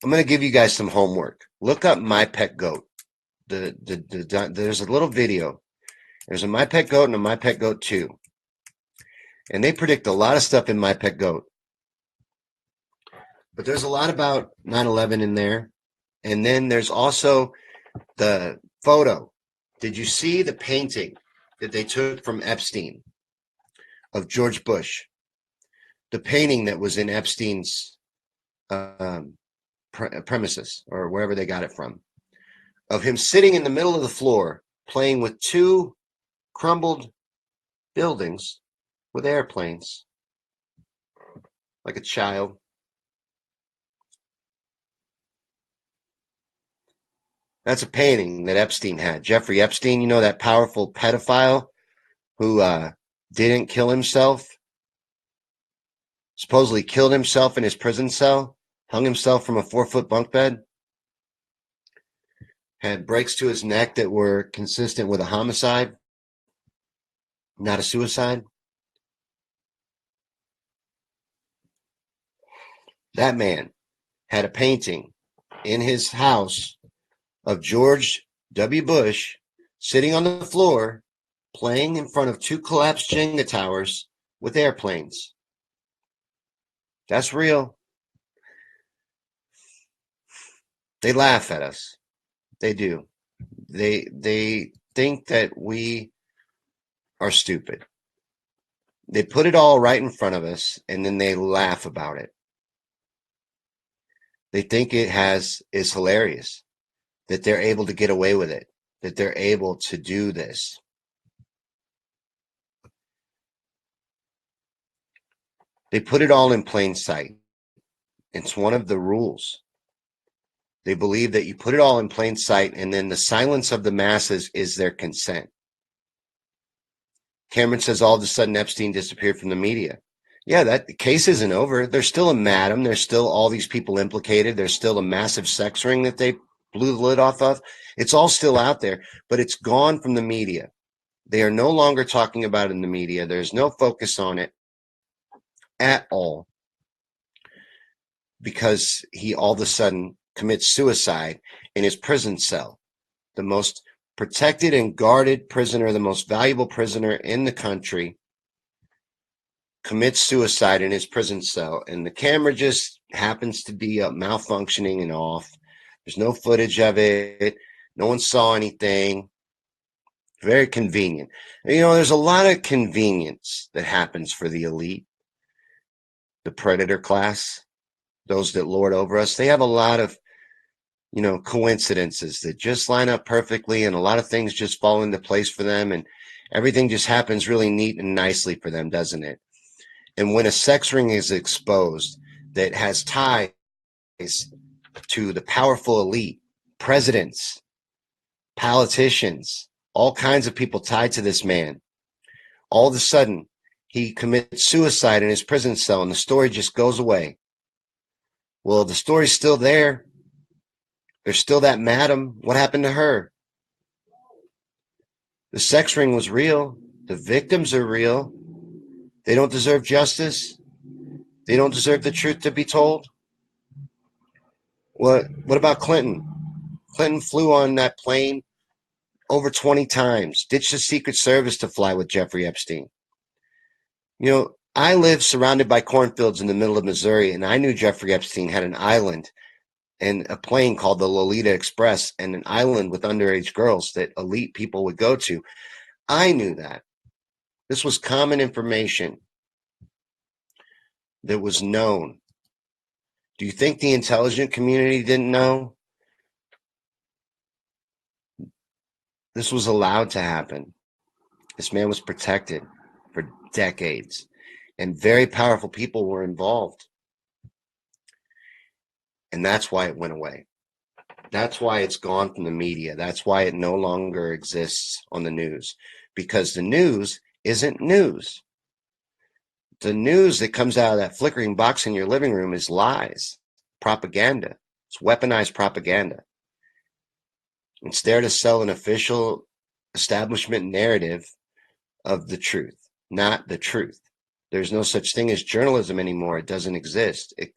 I'm going to give you guys some homework. Look up My Pet Goat. There's a little video. There's a My Pet Goat and a My Pet Goat 2. And they predict a lot of stuff in My Pet Goat. But there's a lot about 9/11 in there. And then there's also the photo. Did you see the painting that they took from Epstein of George Bush? The painting that was in Epstein's premises, or wherever they got it from, of him sitting in the middle of the floor playing with two crumbled buildings with airplanes, like a child. That's a painting that Epstein had. Jeffrey Epstein, you know, that powerful pedophile who didn't kill himself, supposedly killed himself in his prison cell, hung himself from a 4-foot bunk bed, had breaks to his neck that were consistent with a homicide, not a suicide. That man had a painting in his house of George W. Bush sitting on the floor playing in front of two collapsed Jenga towers with airplanes. That's real. They laugh at us. They do. They think that we are stupid. They put it all right in front of us and then they laugh about it. They think it is hilarious that they're able to get away with it, that they're able to do this. They put it all in plain sight. It's one of the rules. They believe that you put it all in plain sight, and then the silence of the masses is their consent. Cameron says all of a sudden Epstein disappeared from the media. Yeah, that the case isn't over. There's still a madam. There's still all these people implicated. There's still a massive sex ring that they blew the lid off of. It's all still out there, but it's gone from the media. They are no longer talking about it in the media. There's no focus on it at all because he all of a sudden commits suicide in his prison cell, the most protected and guarded prisoner, the most valuable prisoner in the country, commits suicide in his prison cell, and the camera just happens to be malfunctioning and off. There's no footage of it. No one saw anything. Very convenient. There's a lot of convenience that happens for the elite, the predator class, those that lord over us. They have a lot of, coincidences that just line up perfectly, and a lot of things just fall into place for them, and everything just happens really neat and nicely for them, doesn't it? And when a sex ring is exposed that has ties to the powerful elite, presidents, politicians, all kinds of people tied to this man, all of a sudden he commits suicide in his prison cell and the story just goes away. Well, the story's still there. There's still that madam. What happened to her? The sex ring was real. The victims are real. They don't deserve justice. They don't deserve the truth to be told. What about Clinton? Clinton flew on that plane over 20 times, ditched the Secret Service to fly with Jeffrey Epstein. I live surrounded by cornfields in the middle of Missouri, and I knew Jeffrey Epstein had an island and a plane called the Lolita Express and an island with underage girls that elite people would go to. I knew that. This was common information that was known. Do you think the intelligent community didn't know? This was allowed to happen. This man was protected for decades, and very powerful people were involved. And that's why it went away. That's why it's gone from the media. That's why it no longer exists on the news, because the news isn't news. The news that comes out of that flickering box in your living room is lies, propaganda. It's weaponized propaganda. It's there to sell an official establishment narrative of the truth, not the truth. There's no such thing as journalism anymore. It doesn't exist. It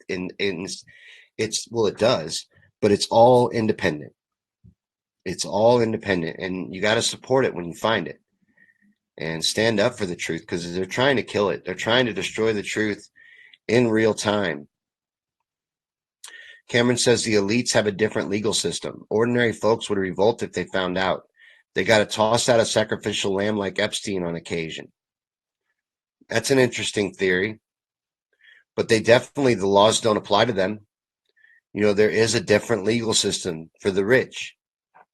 does, but it's all independent. It's all independent, and you got to support it when you find it and stand up for the truth, because they're trying to kill it. They're trying to destroy the truth in real time. Cameron says the elites have a different legal system. Ordinary folks would revolt if they found out. They got to toss out a sacrificial lamb like Epstein on occasion. That's an interesting theory, but the laws don't apply to them. There is a different legal system for the rich.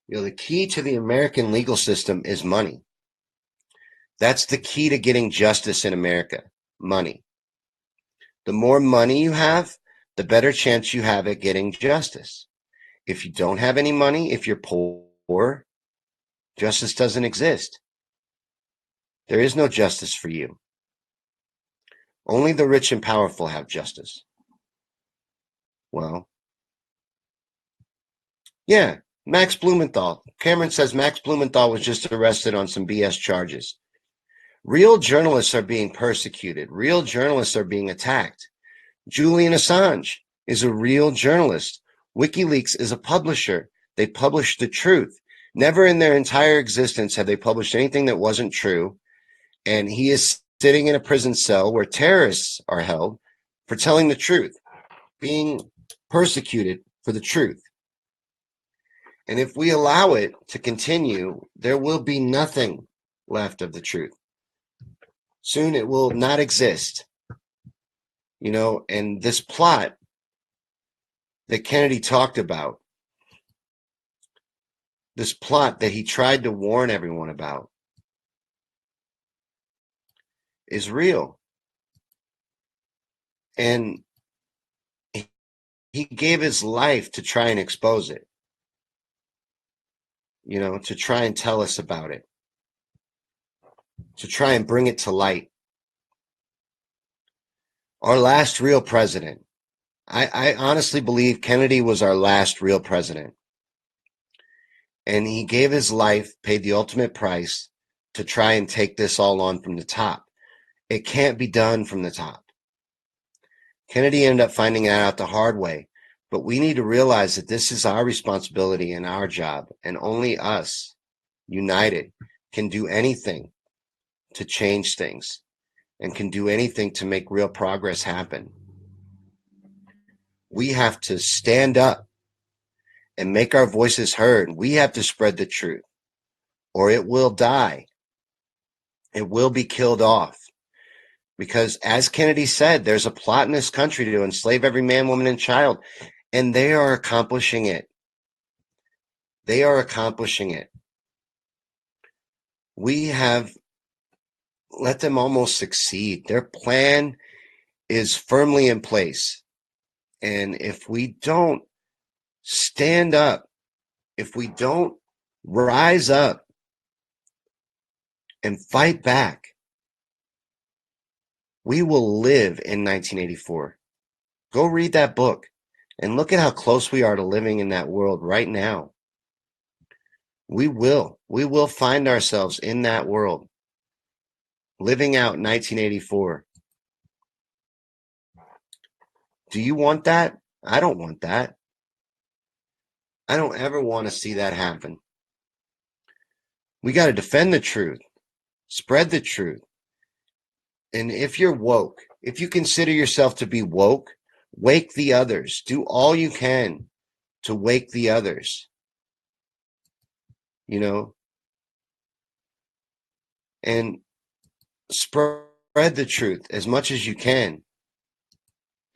The key to the American legal system is money. That's the key to getting justice in America, money. The more money you have, the better chance you have at getting justice. If you don't have any money, if you're poor, justice doesn't exist. There is no justice for you. Only the rich and powerful have justice. Well, yeah, Max Blumenthal. Cameron says Max Blumenthal was just arrested on some BS charges. Real journalists are being persecuted. Real journalists are being attacked. Julian Assange is a real journalist. WikiLeaks is a publisher. They publish the truth. Never in their entire existence have they published anything that wasn't true. And he is sitting in a prison cell where terrorists are held for telling the truth, being persecuted for the truth. And if we allow it to continue, there will be nothing left of the truth. Soon it will not exist. And this plot that Kennedy talked about, this plot that he tried to warn everyone about, is real. And he gave his life to try and expose it, to try and tell us about it, to try and bring it to light. Our last real president. I honestly believe Kennedy was our last real president. And he gave his life, paid the ultimate price to try and take this all on from the top. It can't be done from the top. Kennedy ended up finding out the hard way. But we need to realize that this is our responsibility and our job. And only us, united, can do anything to change things and can do anything to make real progress happen. We have to stand up and make our voices heard. We have to spread the truth, or it will die. It will be killed off. Because as Kennedy said, there's a plot in this country to enslave every man, woman, and child. And they are accomplishing it. They are accomplishing it. We have let them almost succeed. Their plan is firmly in place. And if we don't stand up, if we don't rise up and fight back, we will live in 1984. Go read that book and look at how close we are to living in that world right now. We will find ourselves in that world, living out 1984. Do you want that? I don't want that. I don't ever want to see that happen. We got to defend the truth, spread the truth. And if you're woke, if you consider yourself to be woke, wake the others. Do all you can to wake the others. You know, and spread the truth as much as you can.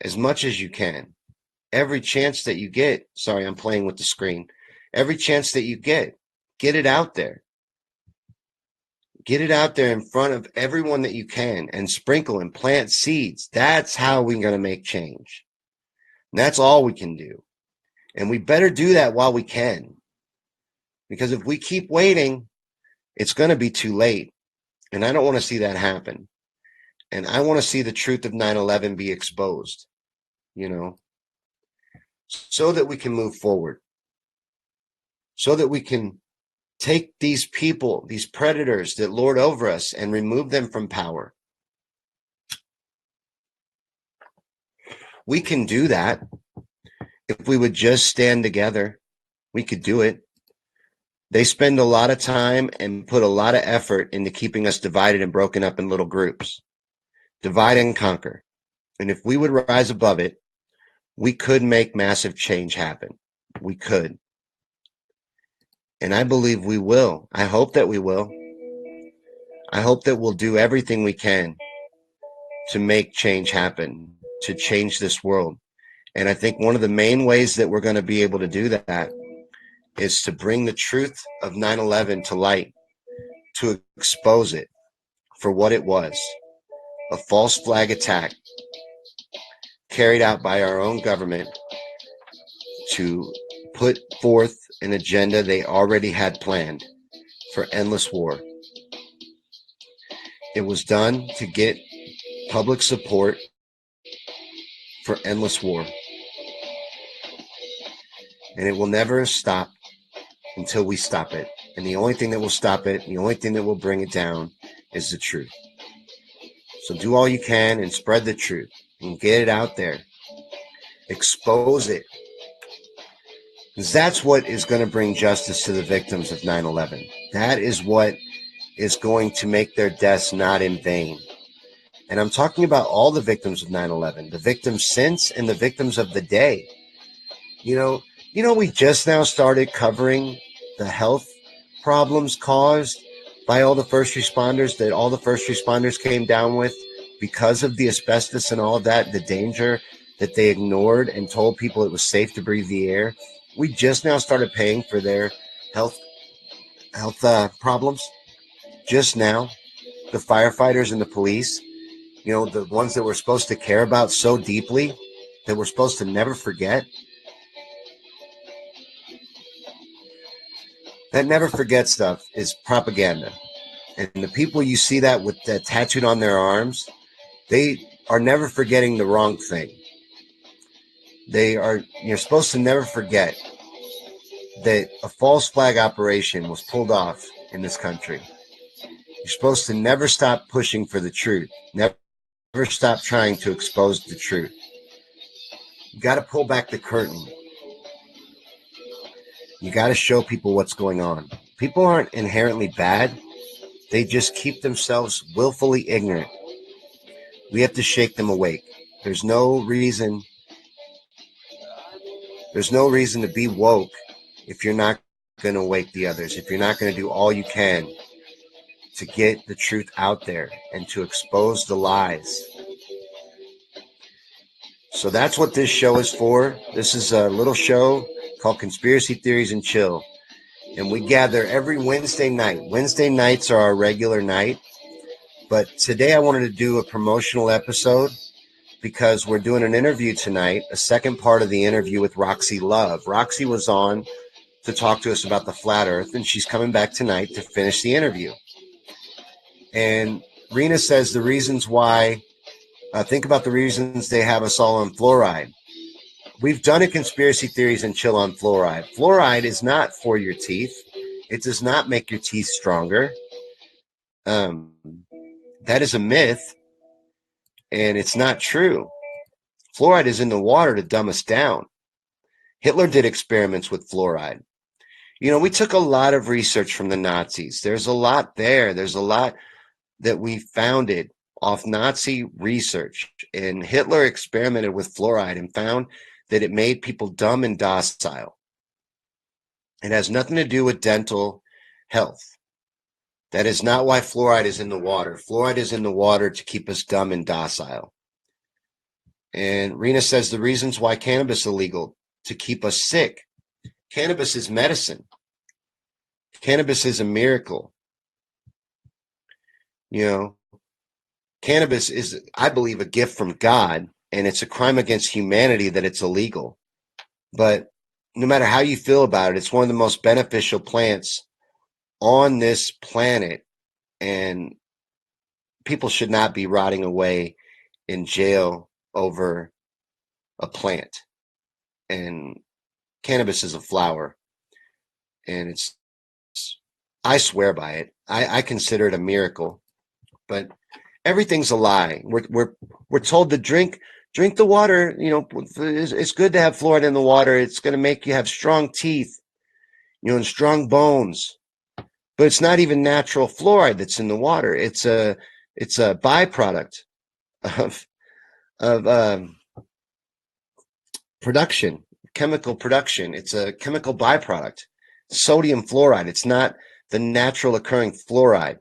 As much as you can. Every chance that you get. Sorry, I'm playing with the screen. Every chance that you get it out there. Get it out there in front of everyone that you can and sprinkle and plant seeds. That's how we're going to make change. And that's all we can do. And we better do that while we can. Because if we keep waiting, it's going to be too late. And I don't want to see that happen. And I want to see the truth of 9/11 be exposed, you know, so that we can move forward. So that we can take these people, these predators that lord over us, and remove them from power. We can do that. If we would just stand together, we could do it. They spend a lot of time and put a lot of effort into keeping us divided and broken up in little groups. Divide and conquer. And if we would rise above it, we could make massive change happen. We could. And I believe we will. I hope that we will. I hope that we'll do everything we can to make change happen, to change this world. And I think one of the main ways that we're going to be able to do that is to bring the truth of 9/11 to light, to expose it for what it was, a false flag attack carried out by our own government to put forth an agenda they already had planned for endless war. It was done to get public support for endless war. And it will never stop until we stop it. And the only thing that will stop it, the only thing that will bring it down is the truth. So do all you can and spread the truth and get it out there. Expose it. Because that's what is going to bring justice to the victims of 9/11. That is what is going to make their deaths not in vain. And I'm talking about all the victims of 9/11, the victims since and the victims of the day. You know, we just now started covering the health problems caused by all the first responders, that all the first responders came down with because of the asbestos and all of that, the danger that they ignored and told people it was safe to breathe the air. We just now started paying for their health problems. Just now, the firefighters and the police, you know, the ones that we're supposed to care about so deeply, that we're supposed to never forget. That never forget stuff is propaganda. And the people you see that with that tattooed on their arms, they are never forgetting the wrong thing. You're supposed to never forget that a false flag operation was pulled off in this country. You're supposed to never stop pushing for the truth. Never stop trying to expose the truth. You got to pull back the curtain. You got to show people what's going on. People aren't inherently bad. They just keep themselves willfully ignorant. We have to shake them awake. There's no reason there's no reason to be woke if you're not going to wake the others, if you're not going to do all you can to get the truth out there and to expose the lies. So that's what this show is for. This is a little show called Conspiracy Theories and Chill. And we gather every Wednesday night. Wednesday nights are our regular night. But today I wanted to do a promotional episode because we're doing an interview tonight, a second part of the interview with Roxy Love. Roxy was on to talk to us about the flat earth, and she's coming back tonight to finish the interview. And Rena says the reasons why, think about the reasons they have us all on fluoride. We've done a conspiracy theories and chill on fluoride. Fluoride is not for your teeth. It does not make your teeth stronger. Um, that is a myth, and it's not true. Fluoride is in the water to dumb us down. Hitler did experiments with fluoride. You know, we took a lot of research from the Nazis. There's a lot there. There's a lot that we founded off Nazi research. And Hitler experimented with fluoride and found that it made people dumb and docile. It has nothing to do with dental health. That is not why fluoride is in the water. Fluoride is in the water to keep us dumb and docile. And Rena says the reasons why cannabis is illegal, to keep us sick. Cannabis is medicine. Cannabis is a miracle. You know, cannabis is, I believe, a gift from God, and it's a crime against humanity that it's illegal. But no matter how you feel about it, it's one of the most beneficial plants on this planet, and people should not be rotting away in jail over a plant. And cannabis is a flower, and I swear by it. I consider it a miracle, but everything's a lie. We're told to drink the water. You know, it's good to have fluoride in the water. It's going to make you have strong teeth, you know, and strong bones. But it's not even natural fluoride that's in the water. It's a byproduct of production, chemical production. It's a chemical byproduct. Sodium fluoride. It's not the natural occurring fluoride.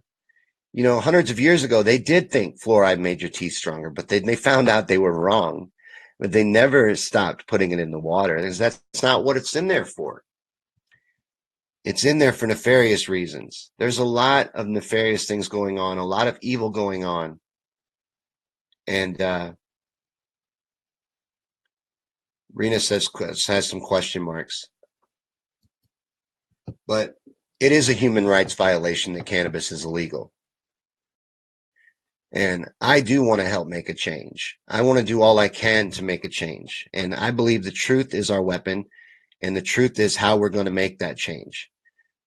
You know, hundreds of years ago, they did think fluoride made your teeth stronger, but they found out they were wrong. But they never stopped putting it in the water, because that's not what it's in there for. It's in there for nefarious reasons. There's a lot of nefarious things going on, a lot of evil going on. And Rena says has some question marks. But it is a human rights violation that cannabis is illegal. And I do want to help make a change. I want to do all I can to make a change. And I believe the truth is our weapon. And the truth is how we're going to make that change,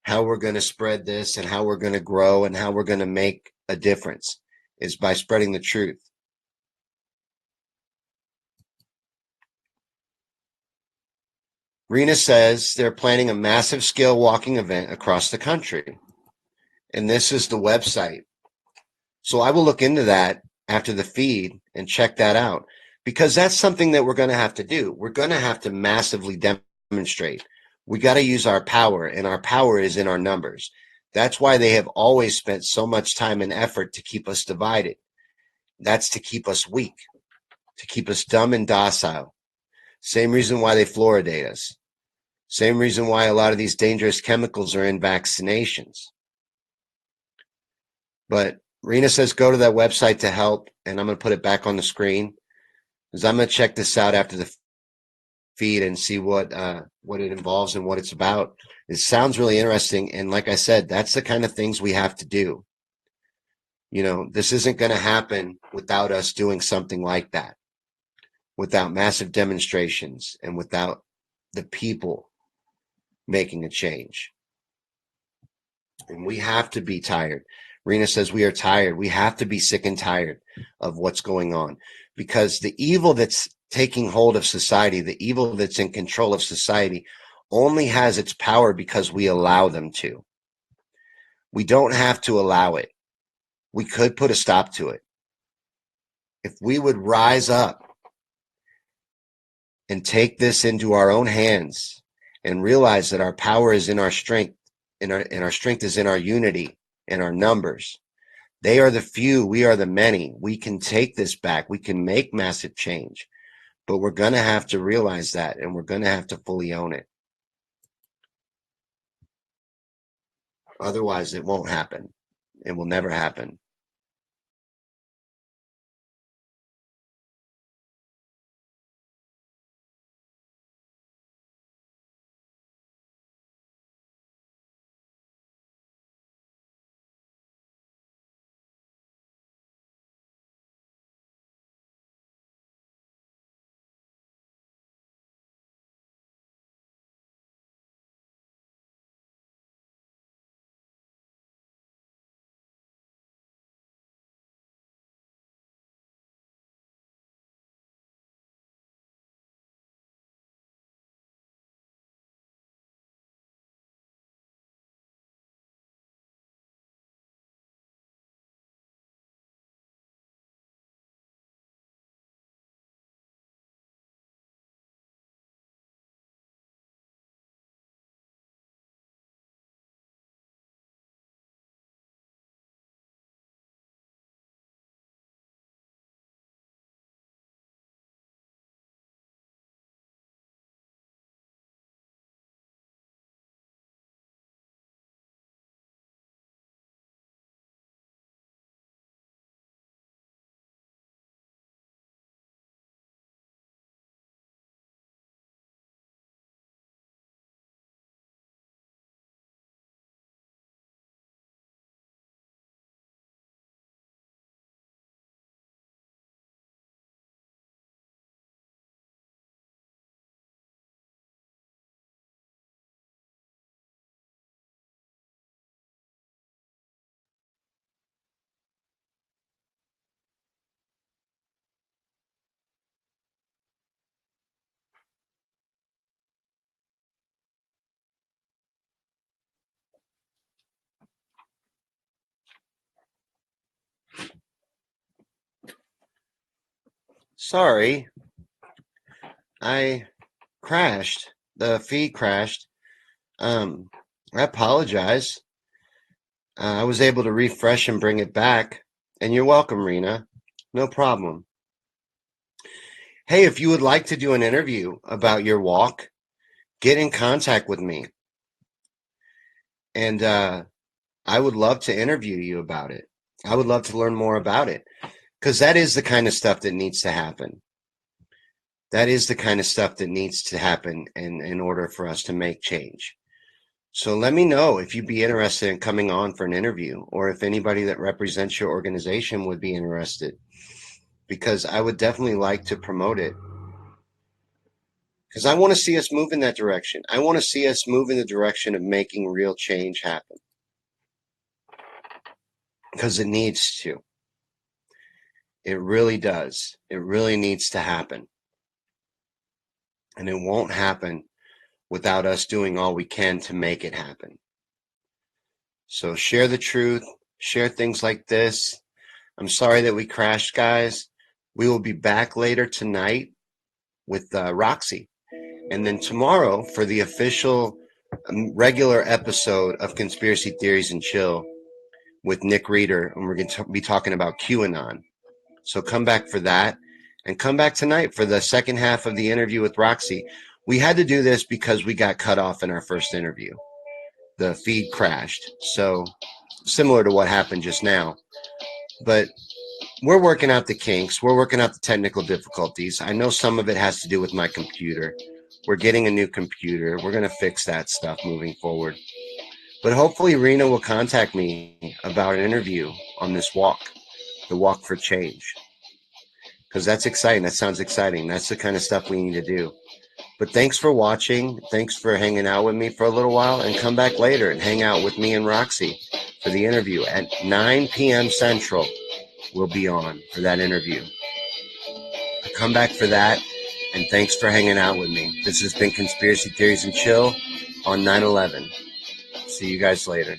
how we're going to spread this, and how we're going to grow, and how we're going to make a difference is by spreading the truth. Rena says they're planning a massive scale walking event across the country. And this is the website. So I will look into that after the feed and check that out, because that's something that we're going to have to do. We're going to have to massively demonstrate. We got to use our power, and our power is in our numbers. That's why they have always spent so much time and effort to keep us divided. That's to keep us weak, to keep us dumb and docile. Same reason why they fluoridate us. Same reason why a lot of these dangerous chemicals are in vaccinations. But Rena says go to that website to help, and I'm going to put it back on the screen, because I'm going to check this out after the feed and see what it involves and what it's about. It sounds really interesting, and like I said, that's the kind of things we have to do. You know, this isn't going to happen without us doing something like that, without massive demonstrations, and without the people making a change. And we have to be tired. Rena says we are tired. We have to be sick and tired of what's going on, because the evil that's taking hold of society, the evil that's in control of society, only has its power because we allow them to. We don't have to allow it. We could put a stop to it. if we would rise up and take this into our own hands and realize that our power is in our strength, and our strength is in our unity and our numbers. They are the few, we are the many. We can take this back. We can make massive change, but we're going to have to realize that, and we're going to have to fully own it. Otherwise, it won't happen. It will never happen. Sorry, I crashed. The feed crashed. Um, I apologize. I was able to refresh and bring it back. And you're welcome, Rena. No problem. Hey, if you would like to do an interview about your walk, get in contact with me. And I would love to interview you about it. I would love to learn more about it, because that is the kind of stuff that needs to happen. That is the kind of stuff that needs to happen in order for us to make change. So let me know if you'd be interested in coming on for an interview, or if anybody that represents your organization would be interested, because I would definitely like to promote it. Because I want to see us move in that direction. I want to see us move in the direction of making real change happen. Because it needs to. It really does. It really needs to happen. And it won't happen without us doing all we can to make it happen. So share the truth, share things like this. I'm sorry that we crashed, guys. We will be back later tonight with Roxy. And then tomorrow for the official regular episode of Conspiracy Theories and Chill with Nick Reeder. And we're going to be talking about QAnon. So come back for that. And come back tonight for the second half of the interview with Roxy. We had to do this because we got cut off in our first interview. The feed crashed. So similar to what happened just now. But we're working out the kinks. We're working out the technical difficulties. I know some of it has to do with my computer. We're getting a new computer. We're going to fix that stuff moving forward. But hopefully Rena will contact me about an interview on this walk, the walk for change. Because that's exciting. That sounds exciting. That's the kind of stuff we need to do. But thanks for watching. Thanks for hanging out with me for a little while. And come back later and hang out with me and Roxy for the interview at 9 p.m. Central. We'll be on for that interview. Come back for that. And thanks for hanging out with me. This has been Conspiracy Theories and Chill on 9/11. See you guys later.